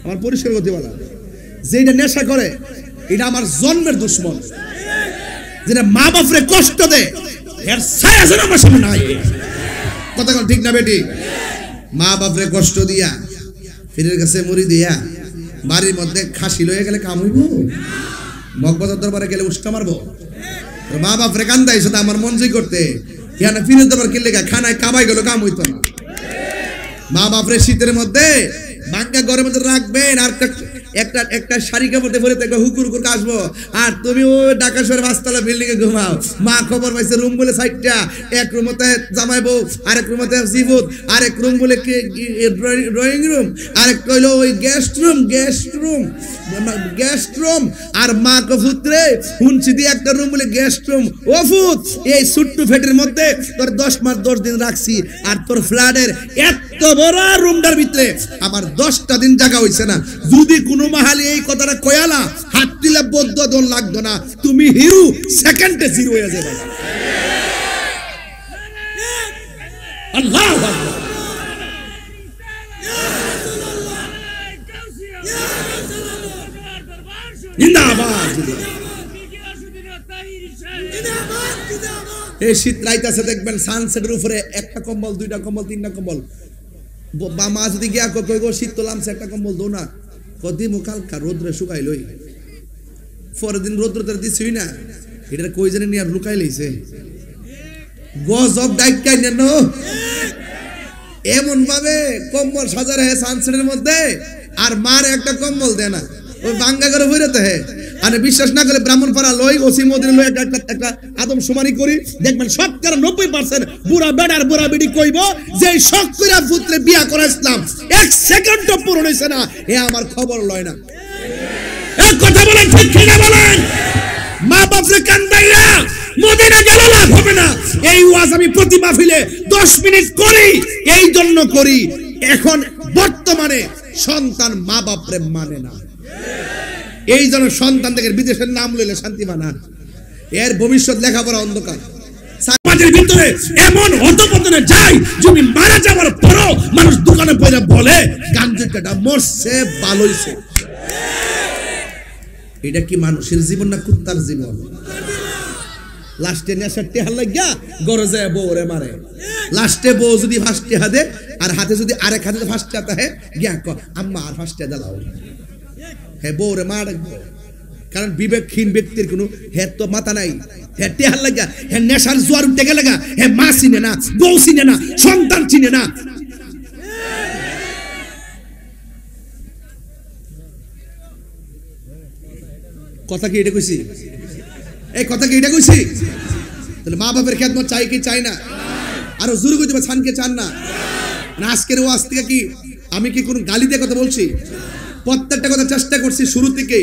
আমার পরিষ্কার করতে বলা, যেটা নেশা করে এটা আমার জন্মের দুশ্মন, যেটা মা বাপরে কষ্ট দেয় এর ছায়া যেন আমার সামনে নাই। কথা বল ঠিক না বেটি? মা বাপরে কষ্ট দিয়া, ফিরের কাছে মুড়ি দিয়া, বাড়ির মধ্যে খাসি লয়ে গেলে কাম হইব? মগবাজার দরবারে গেলে উষ্টা মারবো? মা বাপরে কান্দাই সাথে আমার মন জয় করতে, ইয়ানা ফিরের দরবার কিনলে খানায় কামাই গেল, কাম হইতো না। মা বাপরে শীতের মধ্যে বাঙ্গা ঘরের মধ্যে রাখবেন, আর একটা একটা শাড়ি কাপড়ে পরে দেখবে হুকুর হুকুর আসবো, আর তুমি ওই ঢাকা শহরের 5 তলা বিল্ডিং এ ঘুমাও। মা খবর পাইছে রুম বলে 4টা, এক রুমতে জামাই বউ, আরেক রুমতে জিবুত, আরেক রুম বলে ড্রয়িং রুম, আরেক কইলো ওই guest room, guest room, guest room. আর মা কফুত্রে হুনছি দিয়ে একটা রুম বলে গেস্ট রুম। ও ফুত, এই সুট্টু ফেটের মধ্যে তোর 10 মাস 10 দিন রাখছি, আর তোর ফ্ল্যাটের এত বড় রুমটার ভিতরে আমার 10টা দিন জায়গা হইছে না। যদি কোনো মাহালি এই কথাটা কয়ালা, হাত দিলে বদ্ধ দল লাগতো না, তুমি হিরো সেকেন্ডে জিরো হয়ে যাবে। আল্লাহু আকবার। জিন্দাবাদ। এই শীত রাইতাছে দেখবেন সানসেটের উপরে একটা কম্বল, 2টা কম্বল, 3টা কম্বল। বা মা যদি গিয়া কই গো শীত তো লামছে, একটা কম্বল দো না, কদি মুখালকা রোদ্রে শুকাই লই। পরের দিন রোদ্রতে দিছই না, এটা কই জানি নিয়ে লুকাই লইছে। গজব ডাইকাই নেন এমন ভাবে কম্বল সাজারে হে সানসেটের মধ্যে, আর মার একটা কম্বল দেয় না, ওই বাঙ্গা করে বইরেতে হে। আর বিশ্বাস না করে ব্রাহ্মণপাড়া লই, ওসি মদিনা লই একটা আদম শুমারি করি, দেখবেন শতকরা 90% বুড়া বেড়ার বুড়া বেড়ি কইব যে শখ কইরা পুত্রে বিয়া করাইছিলাম, 1 সেকেন্ডও পূরণ হইছে না, এ আমার খবর লয় না। এক কথা বলেন ঠিক কিনা বলেন? মা বাপরে কান্দাইয়া মদিনা গেলে লাভ হবে না। এই ওয়াজ আমি প্রতি মাহফিলে 10 মিনিট করি, এই জন্য করি এখন বর্তমানে সন্তান মা বাপরে মানে না। এই জন্য সন্তান থেকে বিদেশের নাম লইলে শান্তি মানা, এর ভবিষ্যৎ লেখাপড়া অন্ধকার। সমাজের ভিতরে এমন অধপতনে যায়, তুমি মারা যাওয়ার পরও মানুষ দোকানে পয়রা বলে গাঞ্জুটাটা মরছে ভালোইছে। এটা কি মানুষের জীবন না কুত্তার জীবন? লাস্টে নেশার টেহা লাগিয়া গড়ে যায় বউরে মারে। লাস্টে বউ যদি 5 টেহা দে, আর হাতে যদি আরেক হাতে 5 টেহা থাকে, গিয়া ক আম্মা আর 5 টেহা দাও, হ্যাঁ বউরে মা ডাকবো। কারণ বিবেকহীন ব্যক্তির কোনো হ্যাঁ তো মাথা নাই, হ্যাঁ টেহার লাগা, হ্যাঁ নেশার জোয়ার উঠে লাগা, হ্যাঁ মা চিনে না, বউ চিনে না, সন্তান চিনে না। কথা কি এটা কইছি? এই কথা কি এটা কইছি? তাহলে মা বাপের খেদমত চাই কি চাই না? আরো জোরে কইতে হবে, ছানকে চান না? আজকের ওয়াজ থেকে কি আমি কি কোনো গালি দিয়ে কথা বলছি? প্রত্যেকটা কথা চেষ্টা করছি শুরু থেকে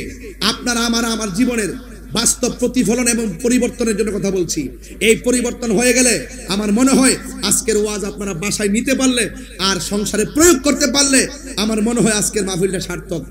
আপনারা আমার জীবনের বাস্তব প্রতিফলন এবং পরিবর্তনের জন্য কথা বলছি। এই পরিবর্তন হয়ে গেলে আমার মনে হয় আজকের ওয়াজ আপনারা বাসায় নিতে পারলে আর সংসারে প্রয়োগ করতে পারলে আমার মনে হয় আজকের মাহফিলটা সার্থক।